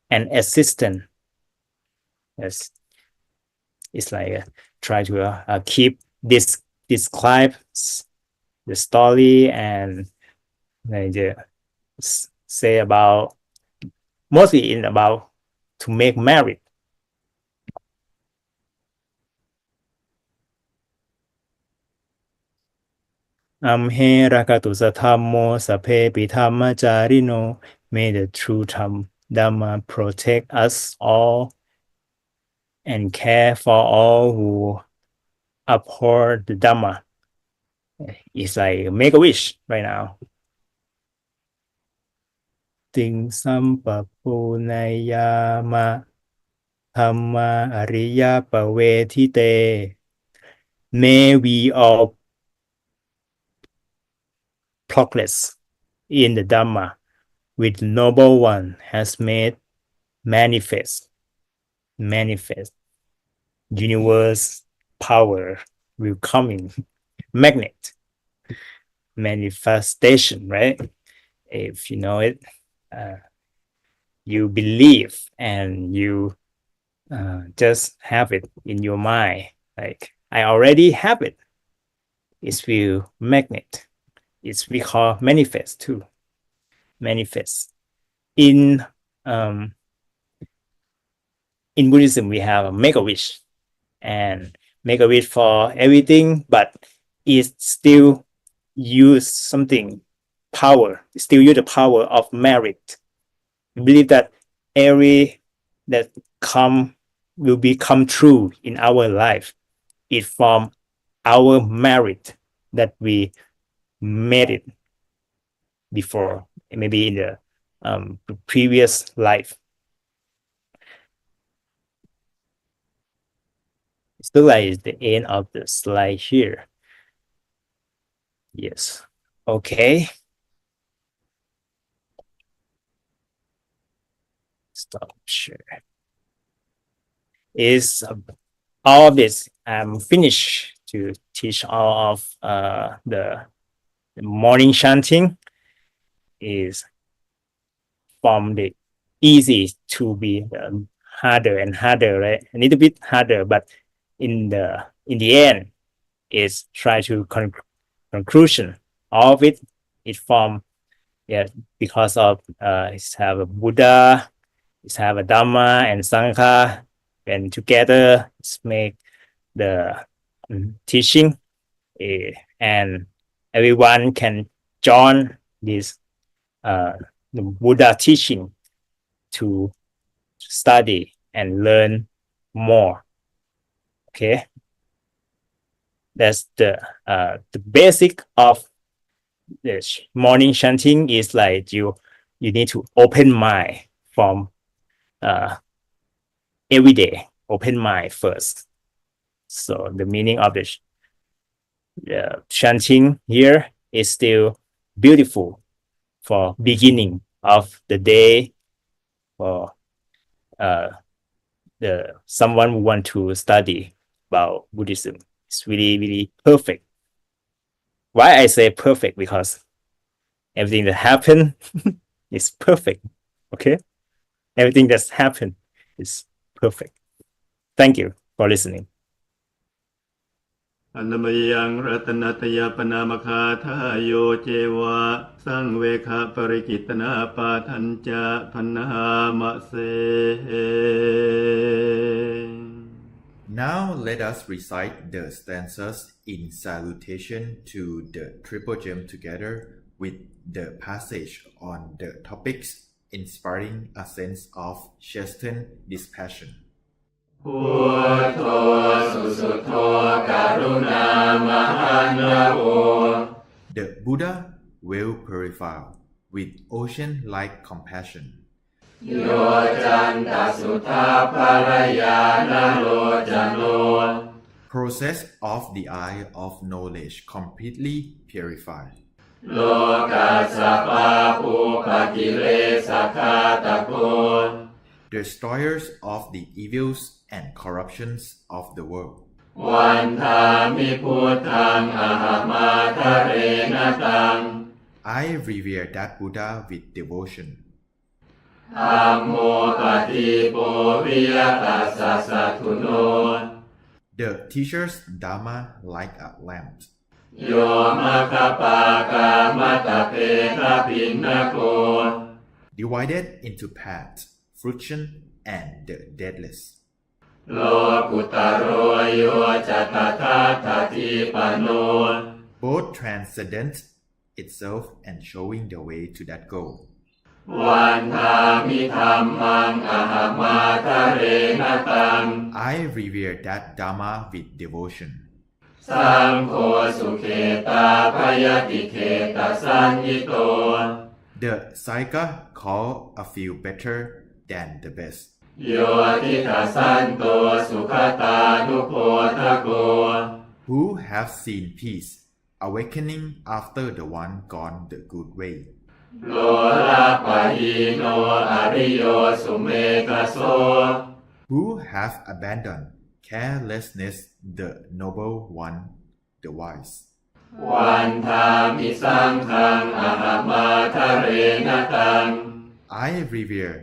and assistance. Yes, it's like try to keep describe the story and say about mostly about to make merit. อัมเหระกตุสธรรมโมสพเพปิธรรมจาริโน May the true Dhamma protect us all and care for all who uphold the Dhamma. It's like make a wish right now. Ting sampapunayama Dhamma Ariya Pavetite. May we all progress in the Dhamma which Noble One has made manifest. Universe power will come in. Magnet. Manifestation, right? If you know it, you believe and you just have it in your mind. Like, I already have it. It's will magnet. It's we call manifest too. Manifest. In Buddhism, we have a make-a-wish and make-a-wish for everything, but it still use something power. It still use the power of merit. We believe that every that will become true in our life. It from our merit that we made it before, maybe in the previous life. It's still like the end of the slide here. Yes. Okay. Stop share. Is all of this I'm finished to teach all of the morning chanting is from the easy to be harder and harder, right? A little bit harder, but in the end is try to conclusion. All of it is from because of it's have a Buddha, it's have a Dhamma and Sangha, and together it's make the teaching, and everyone can join this the Buddha teaching to study and learn more. Okay, that's the basic of the morning chanting is like you need to open mind from every day, open mind first. So the meaning of the chanting here is still beautiful for beginning of the day, for someone who want to study about Buddhism. It's really, really perfect. Why I say perfect? Because everything that happened is perfect. Okay, everything that's happened is perfect. Thank you for listening. อันนมยังรัตนัตยปนามคาทายโยเจวะสังเวคะปริกิตนาปาทัญจะพันหามะเส Now let us recite the stanzas in salutation to the Triple Gem together with the passage on the topics inspiring a sense of chastened dispassion. พุทโธสุสุโธการุณามหันโว The Buddha will purify with ocean-like compassion. โยจันตสุทาภรยานโลจันโล Process of the eye of knowledge completely purified. โลกัสสปาภูปกิเลสขาตโก Destroyers of the evils and corruptions of the world. วันธามิพุทธังอหมาทะเรนตัง I revere that Buddha with devotion. ธัมโมปฏิโปวิยตัสสะสัทธุโน The teacher's Dhamma like a lamp. โยมะคปากามะตะเพทะปินนโก Divided into paths, fruition, and the deathless. โลกุตโรโยจัตตาทัติปันโน Both transcendent itself and showing the way to that goal. วันธามิธัมมังอหมาทะเรนตัง I revere that Dhamma with devotion. สังโฆสุเขตาพยติเขตสัญญิโต The Sangha call a few better than the best. โยทิทัสสันโตสุขตานุโพทโก Who have seen peace, awakening after the one gone the good way. โลลาปะหิโนอริโยสุเมกโส Who have abandoned carelessness, the noble one, the wise. วันทามิสังฆังอหมาทะเรนตัง I revere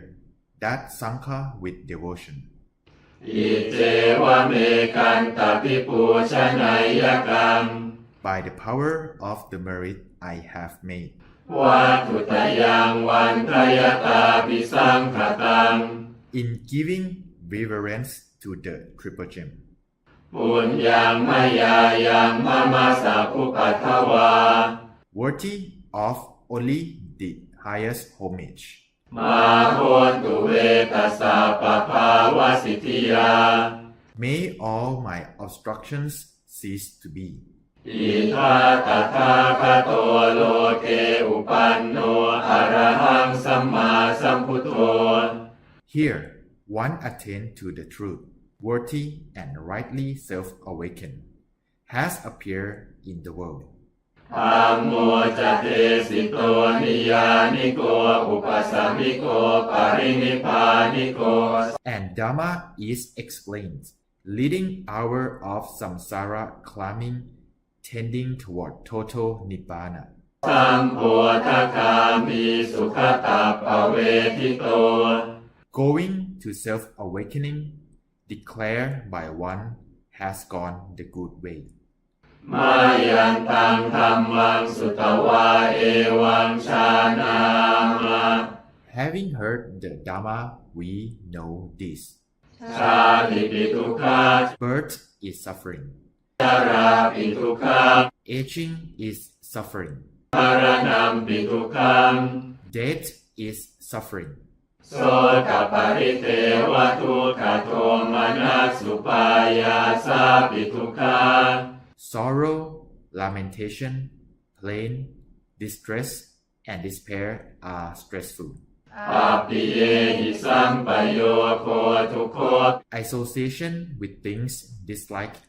that Sangha with devotion. อิเจวะเมกันตปิปูชนัยกัง By the power of the merit I have made. วัตถุตยังวันทยตาปิสังขตัง In giving reverence to the Triple Gem. ปุญญังมยายังมะมะสะภุปัทถวา Worthy of only the highest homage. มาโหตุเวตัสสะปะภาวะสิทธิยา May all my obstructions cease to be. อิทาตถาคโตโลเกอุปันโนอะระหังสัมมาสัมพุทโธ Here, one attained to the truth, worthy and rightly self-awakened, has appeared in the world. ธัมโมจะเทสิโตนิยานิโกอุปสัมมิโกปรินิพพานิโก And Dhamma is explained, leading hour of samsara climbing, tending toward total nibbana. สัมโพธคามิสุขตาปเวทิโต Going to self-awakening, declared by one, has gone the good way. มายันตังธัมมังสุตวาเอวังชานามะ Having heard the Dhamma, we know this. ชาติปิทุกขา Birth is suffering. ชราปิทุกขา Aging is suffering. มรณะปิทุกขัง Death is suffering. โสกปริเทวทุกขโทมนัสสุปายาสาปิทุกขา Sorrow, lamentation, pain, distress, and despair are stressful. อาปิเยหิสัมปโยโคทุกโค Association with things disliked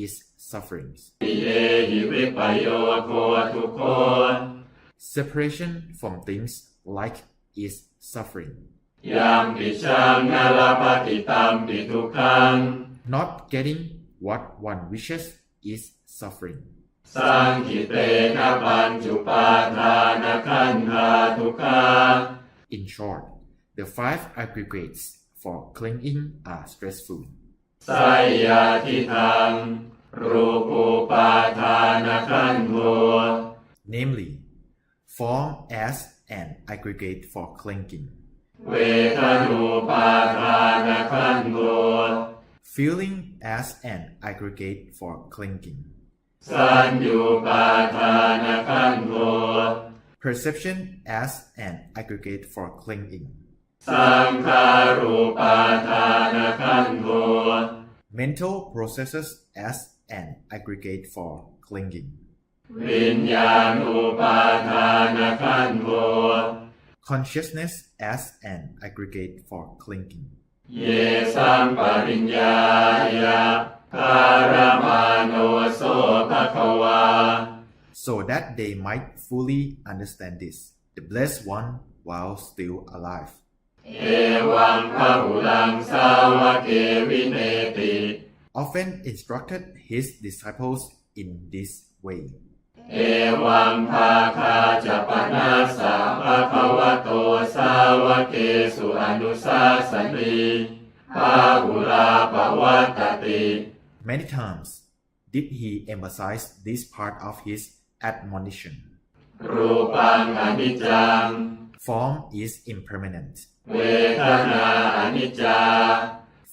is suffering. ปิเยหิวิปโยโคทุกโค Separation from things liked is suffering. ยัมปิชังนาลปฏิตัมปิทุกขัง Not getting what one wishes is suffering. สังขิเตนะปัญจุปาทานขันธาทุกขา In short, the five aggregates for clinging are stressful. ไสยาทิทังรูปูปาทานขันโธ Namely, form as an aggregate for clinging, เวทนูปาทานขันโธ feeling as an aggregate for clinging, สัญญูปาทานขันโธ perception as an aggregate for clinging, สังขารูปาทานขันโธ mental processes as an aggregate for clinging, วิญญาณูปาทานขันโธ consciousness as an aggregate for clinging. เยสัมปริญญายะคารมาโนโสภควา So that they might fully understand this, the blessed one while still alive. เอวังพหุลังสาวเกวิเนติ Often instructed his disciples in this way. เอวังภาคาจะปนาสาภควโตสาวเกสุอนุสาสนีภาหุลาปวัตติ Many times did he emphasize this part of his admonition. รูปังอนิจจัง Form is impermanent. เวทนาอนิจจา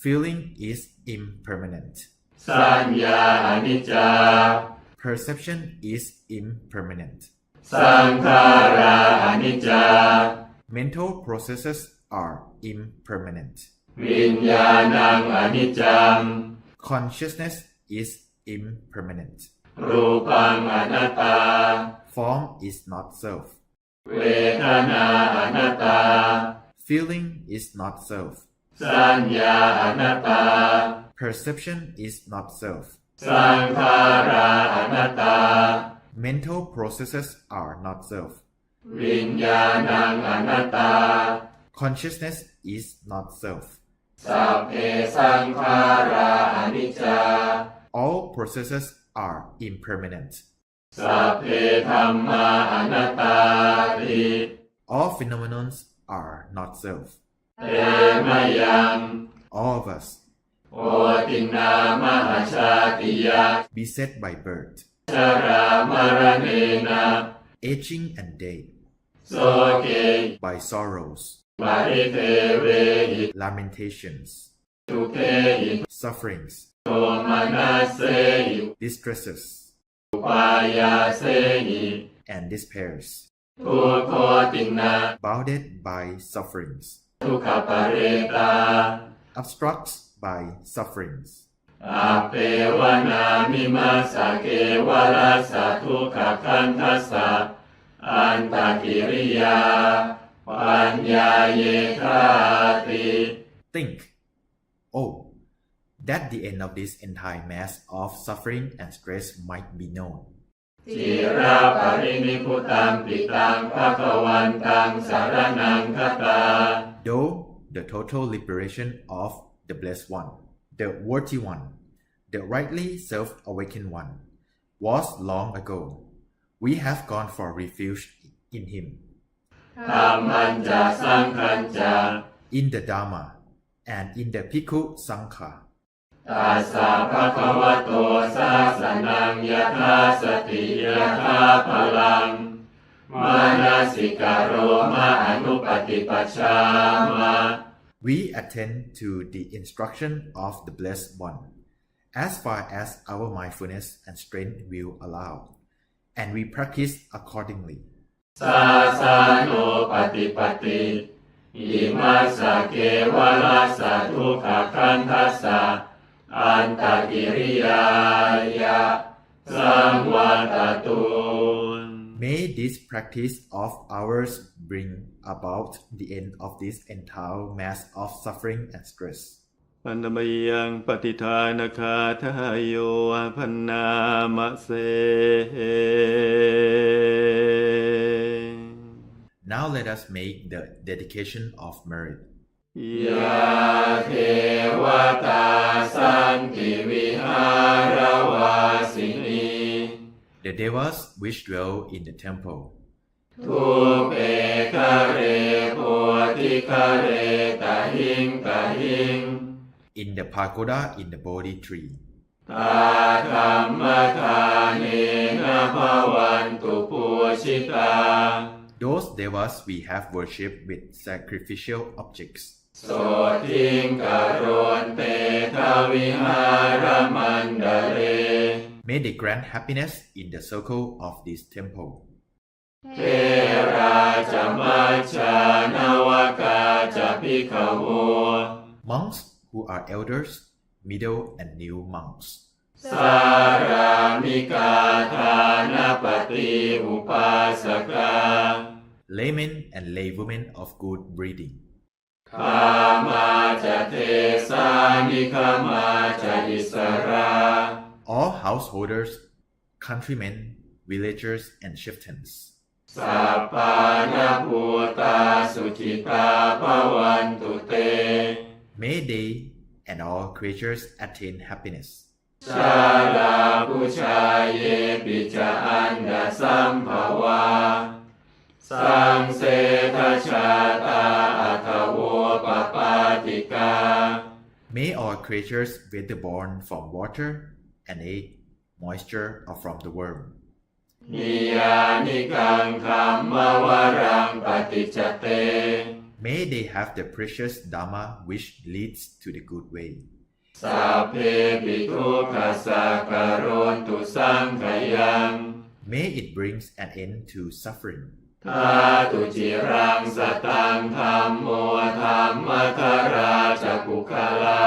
Feeling is impermanent. สัญญาอนิจจา Perception is impermanent. สังขาราอนิจจา Mental processes are impermanent. วิญญาณังอนิจจัง Consciousness is impermanent. รูปังอนัตตา Form is not self. เวทนาอนัตตา Feeling is not self. สัญญาอนัตตา Perception is not self. สังขาราอนัตตา Mental processes are not self. วิญญาณังอนัตตา Consciousness is not self. สัพเพสังขาราอนิจจา All processes are impermanent. สัพเพธัมมาอนัตตาติ All phenomena are not self. เตมะยัง All of us, โอตินามหาชาติยา beset by birth, ชรามรณเนนะ aging and death, โสเก by sorrows, ปริเทเวหิ lamentations, ทุเกหิ sufferings, โทมนัสเสหิ distresses, อุปายาเสหิ and despairs, ทุกโคตินา bounded by sufferings, ทุกขปเรตา obstructs by sufferings. อาเปวนามิมาสเกวรัสสะทุกขคันทัสสะอันตกิริยาปัญญาเยธาติ Think, oh, that the end of this entire mass of suffering and stress might be known. จิราปรินิพุตังปิตังภคะวันตังสารนังคตา Though the total liberation of the Blessed One, the Worthy One, the rightly self-awakened One, was long ago, we have gone for refuge in Him, ธรรมันจะสังขันจะ in the Dharma, and in the Bhikkhu Sangha. ตัสสะภะคะวะโตสาสนังยถาสติยถาพลังมานาสิกาโรมะอนุปฏิปัชฌามะ We attend to the instruction of the Blessed One, as far as our mindfulness and strength will allow, and we practice accordingly. สาสาโนปฏิปติอิมัสสะเกวรัสสะทุกขคันทัสสะอันตกิริยายะสังวัตตุน May this practice of ours bring about the end of this entire mass of suffering and stress. ปัณมยังปฏิทานคาทายโยพันนามะเส Now let us make the dedication of merit. ยะเทวตาสันติวิหารวาสินี The devas which dwell in the temple, ทุเปคะเรโพธิคะเรตะหิงตะหิง in the pagoda in the Bodhi tree, ตาธรรมทานเนนะภวันตุปูชิตา those devas we have worshipped with sacrificial objects. โสทิงกโรนเตทวิหารมันดาเร May they grant happiness in the circle of this temple. เทราจมัจจานวกาจะภิกขโว Monks who are elders, middle and new monks, สารามิกาทานปฏิอุปาสกา laymen and laywomen of good breeding, ขามาจะเทสานิขามาจะอิสรา all householders, countrymen, villagers and chieftains. สัพพานาภูตาสุจิตาภวันตุเต May they and all creatures attain happiness. ชาลาผู้ชายเยปิจาอันดาสัมภวาสังเสทชาตาอัทโวปปาติกา May all creatures whether born from water and egg, moisture or from the worm. นิยานิกังคัมมวรังปฏิจจเต May they have the precious Dhamma which leads to the good way. สัพเพปิทุกขสักกโรนตุสังขยัง May it brings an end to suffering. ทาตุจิรังสตังธัมโมธัมมทราจักขุคลา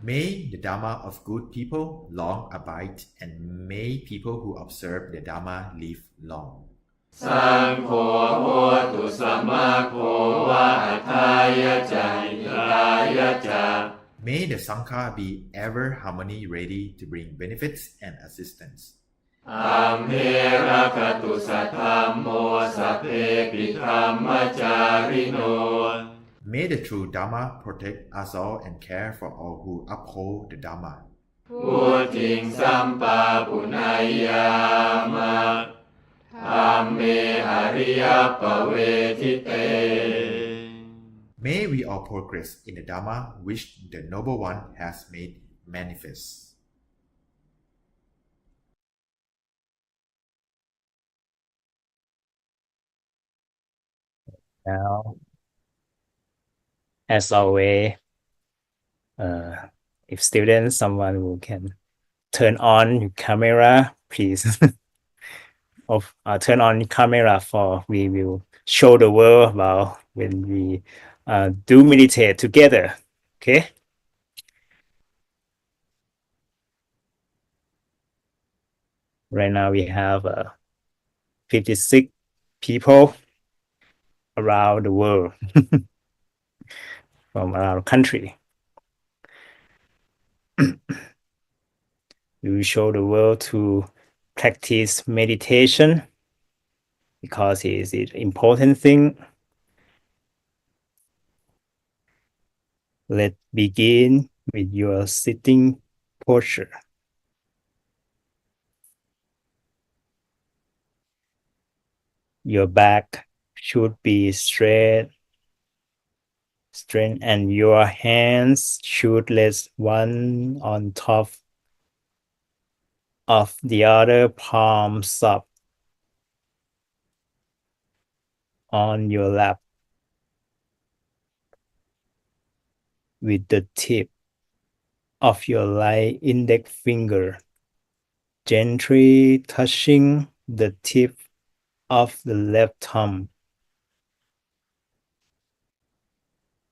May the Dharma of good people long abide, and may people who observe the Dharma live long. สังโฆโหตุสัมมาโควะอัฏฐายะจาหิตายะจา May the Sangha be ever harmony ready to bring benefits and assistance. อัมเหระคตุสัทธัมโมสัพเพปิธัมมจาริโน May the true Dharma protect us all and care for all who uphold the Dharma. พุทธิงสัมปาปุณายยามะธัมเมอริยปเวทิเต May we all progress in the Dharma which the Noble One has made manifest. Now, as always, if students, someone who can turn on your camera, please. Turn on camera for we will show the world about when we do meditate together. Okay. Right now we have 56 people around the world from around the country. We will show the world to practice meditation because it is an important thing. Let's begin with your sitting posture. Your back should be straight, and your hands should rest one on top of the other, palms up on your lap, with the tip of your right index finger gently touching the tip of the left thumb.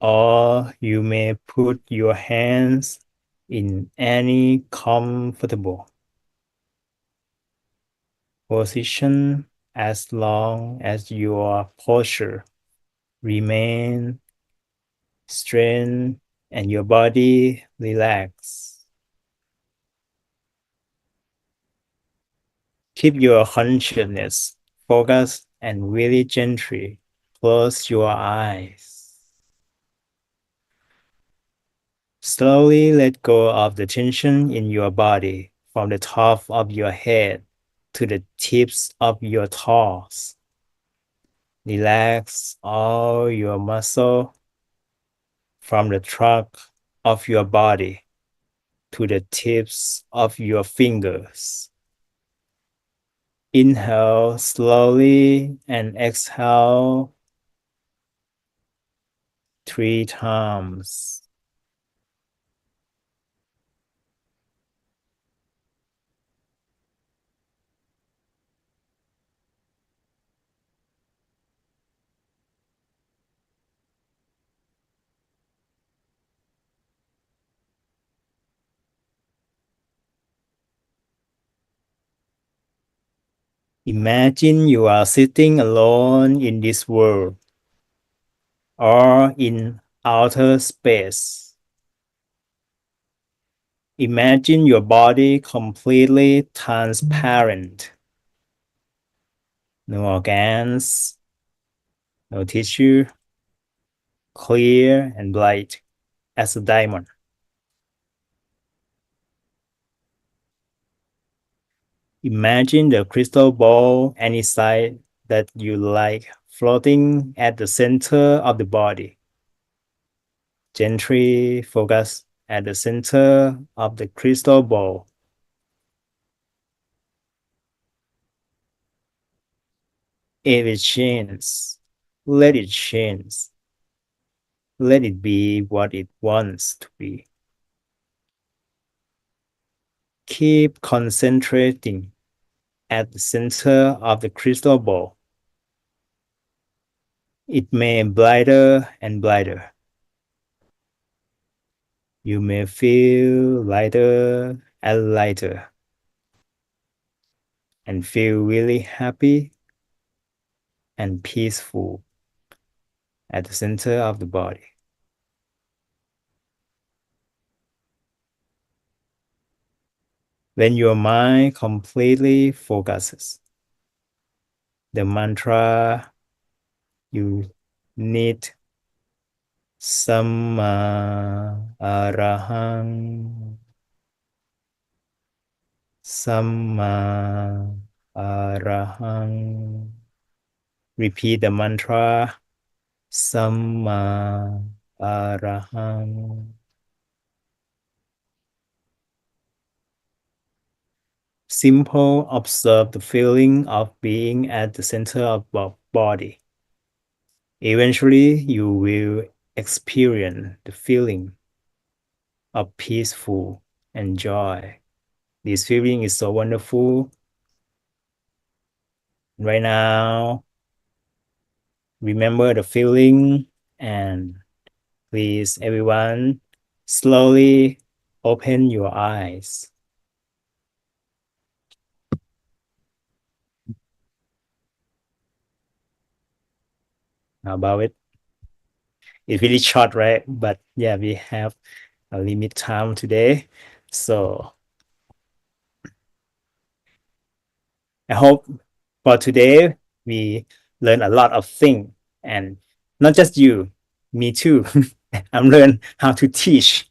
Or you may put your hands in any comfortable position as long as your posture remains straight and your body relaxed. Keep your consciousness focused and really gently close your eyes. Slowly let go of the tension in your body from the top of your head to the tips of your toes. Relax all your muscles from the trunk of your body to the tips of your fingers. Inhale slowly and exhale 3 times. Imagine you are sitting alone in this world or in outer space. Imagine your body completely transparent. No organs, no tissue, clear and bright as a diamond. Imagine the crystal ball any size that you like floating at the center of the body. Gently focus at the center of the crystal ball. If it changes, let it change. Let it be what it wants to be. Keep concentrating at the center of the crystal ball. It may brighter and brighter. you may feel lighter and lighter and feel really happy and peaceful at the center of the body. When your mind completely focuses, the mantra you need Samma Arahang Samma Arahang. Repeat the mantra Samma Arahang. Simple, observe the feeling of being at the center of the body. Eventually, you will experience the feeling of peaceful and joy. This feeling is so wonderful. Right now, remember the feeling, and please, everyone, slowly open your eyes. How about it? It's really short, right? But yeah, we have a limit time today. So I hope for today we learn a lot of things, and not just you, me too. I'm learn how to teach.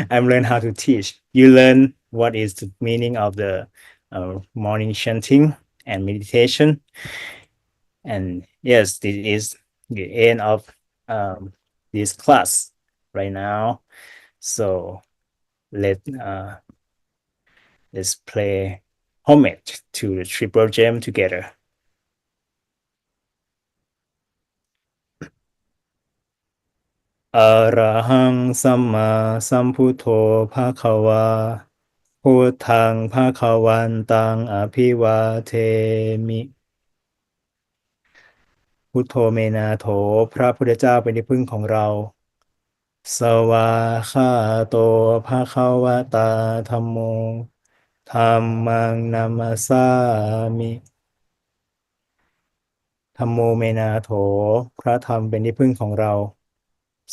I'm learn how to teach. You learn what is the meaning of the morning chanting and meditation. And yes, this is the end of this class right now. So let's play homage to the triple gem together. Arahang Samma Samputo Bhagavaพุทธัง Bhagavantaṃ Abhivate-mi พุทโธเมนาโถพระพุทธเจ้าเป็นที่พึ่งของเราสวากขาโตภะคะวะตาธัมโมธัมมังนัมมัสสามิธัมโมเมนาโถพระธรรมเป็นที่พึ่งของเรา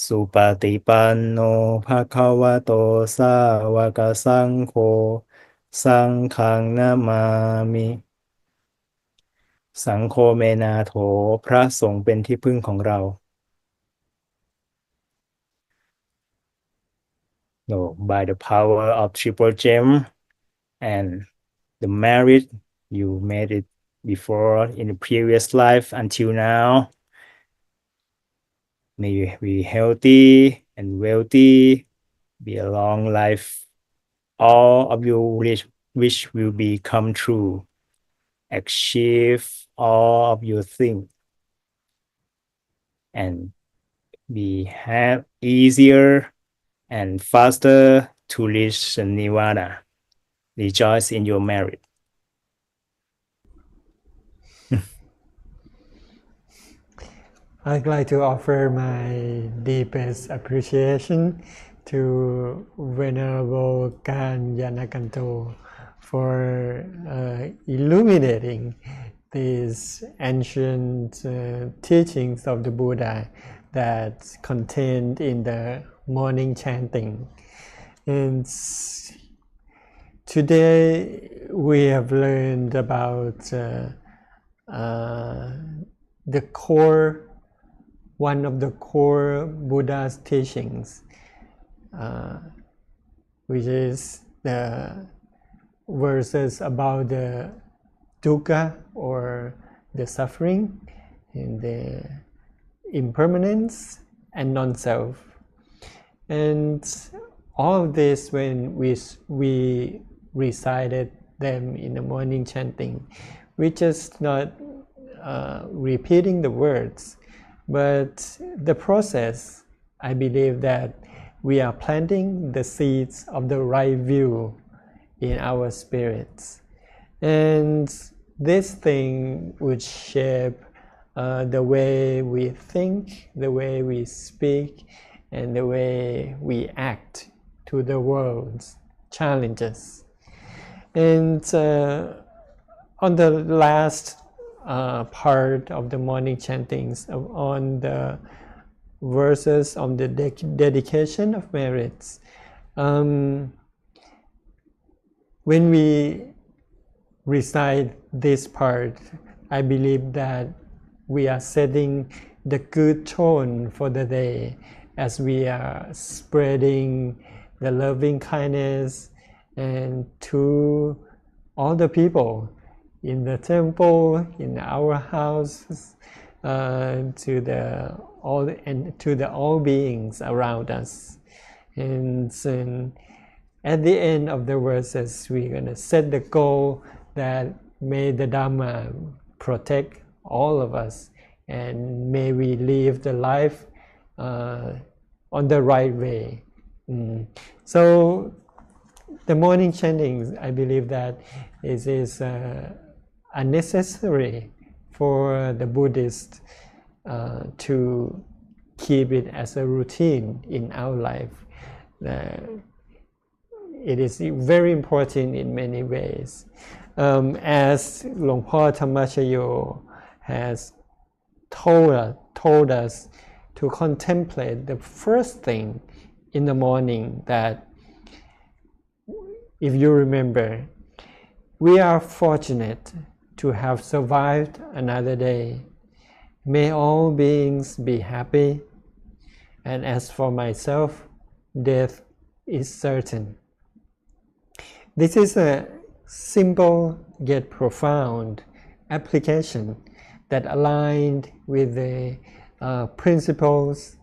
สุปฏิปันโนภะคะวะโตสาวกสังโฆสังฆังนะมามิสังโฆเมนาโถพระสงฆ์เป็นที่พึ่งของเรา No, by the power of triple gem and the merit you made it before in the previous life until now, may you be healthy and wealthy, be a long life. All of your wish will be come true. Achieve all of your things and be have easier and faster to reach nirvana. Rejoice in your merit. I'd like to offer my deepest appreciation to Venerable Kanyanakanto for illuminating these ancient teachings of the Buddha that's contained in the morning chanting. And today we have learned about the core, one of the core Buddha's teachings, which is the verses about the dukkha or the suffering and the impermanence and non-self. And all of this, when we recited them in the morning chanting, we just not repeating the words, but the process. I believe that we are planting the seeds of the right view in our spirits, and this thing would shape the way we think, the way we speak, and the way we act to the world's challenges. And on the last part of the morning chantings, on the verses on the dedication of merits, when we recite this part, I believe that we are setting the good tone for the day as we are spreading the loving kindness and to all the people in the temple, in our houses, to the all beings around us. And at the end of the verses, we're going to set the goal that may the Dhamma protect all of us, and may we live the life on the right way. So the morning chanting, I believe that it is unnecessary for the Buddhist to keep it as a routine in our life. It is very important in many ways. As Luang Por Thammachayo has told us to contemplate the first thing in the morning, that if you remember, we are fortunate to have survived another day. May all beings be happy. And as for myself, death is certain. This is a simple yet profound application that aligned with the principles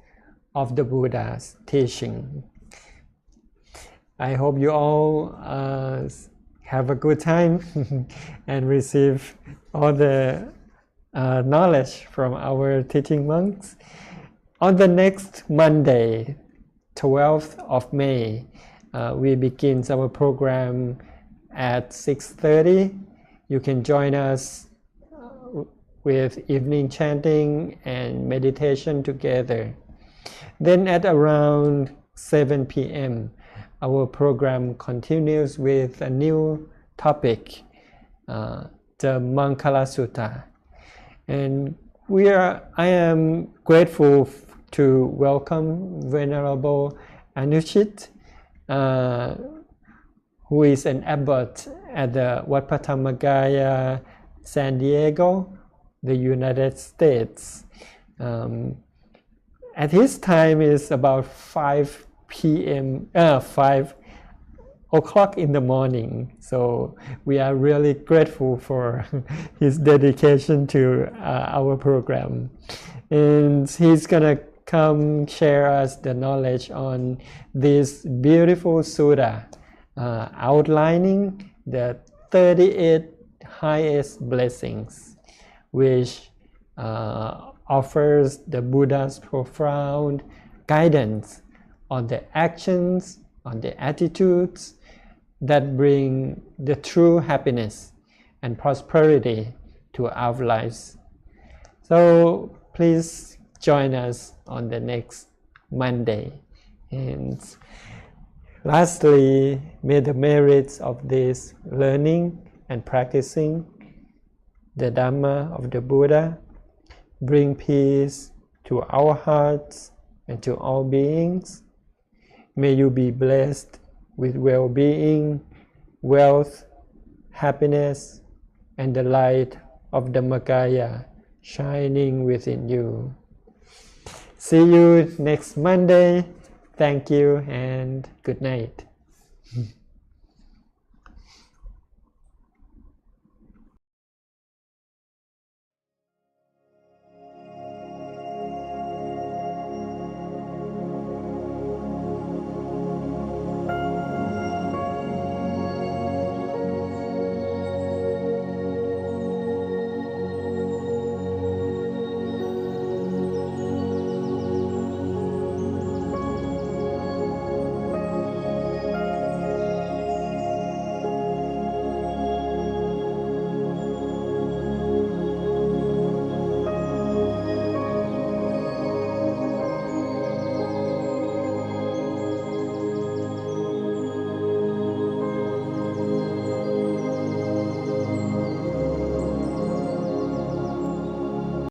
of the Buddha's teaching. I hope you all have a good time and receive all the knowledge from our teaching monks. On the next Monday, 12th of May, we begin our program at 6:30. You can join us with evening chanting and meditation together. Then at around 7 p.m., our program continues with a new topic, the Mangala Sutta. And I am grateful to welcome Venerable Anuchit, who is an abbot at the Wat Patamagaya, San Diego, the United States. At his time is about 5 o'clock in the morning. So we are really grateful for his dedication to our program. And he's gonna come share us the knowledge on this beautiful sutta, outlining the 38 highest blessings, which offers the Buddha's profound guidance on the actions, on the attitudes that bring the true happiness and prosperity to our lives. So please join us on the next Monday. And lastly, may the merits of this learning and practicing the Dhamma of the Buddha bring peace to our hearts and to all beings. May you be blessed with well-being, wealth, happiness, and the light of Dhammakaya shining within you. See you next Monday. Thank you and good night.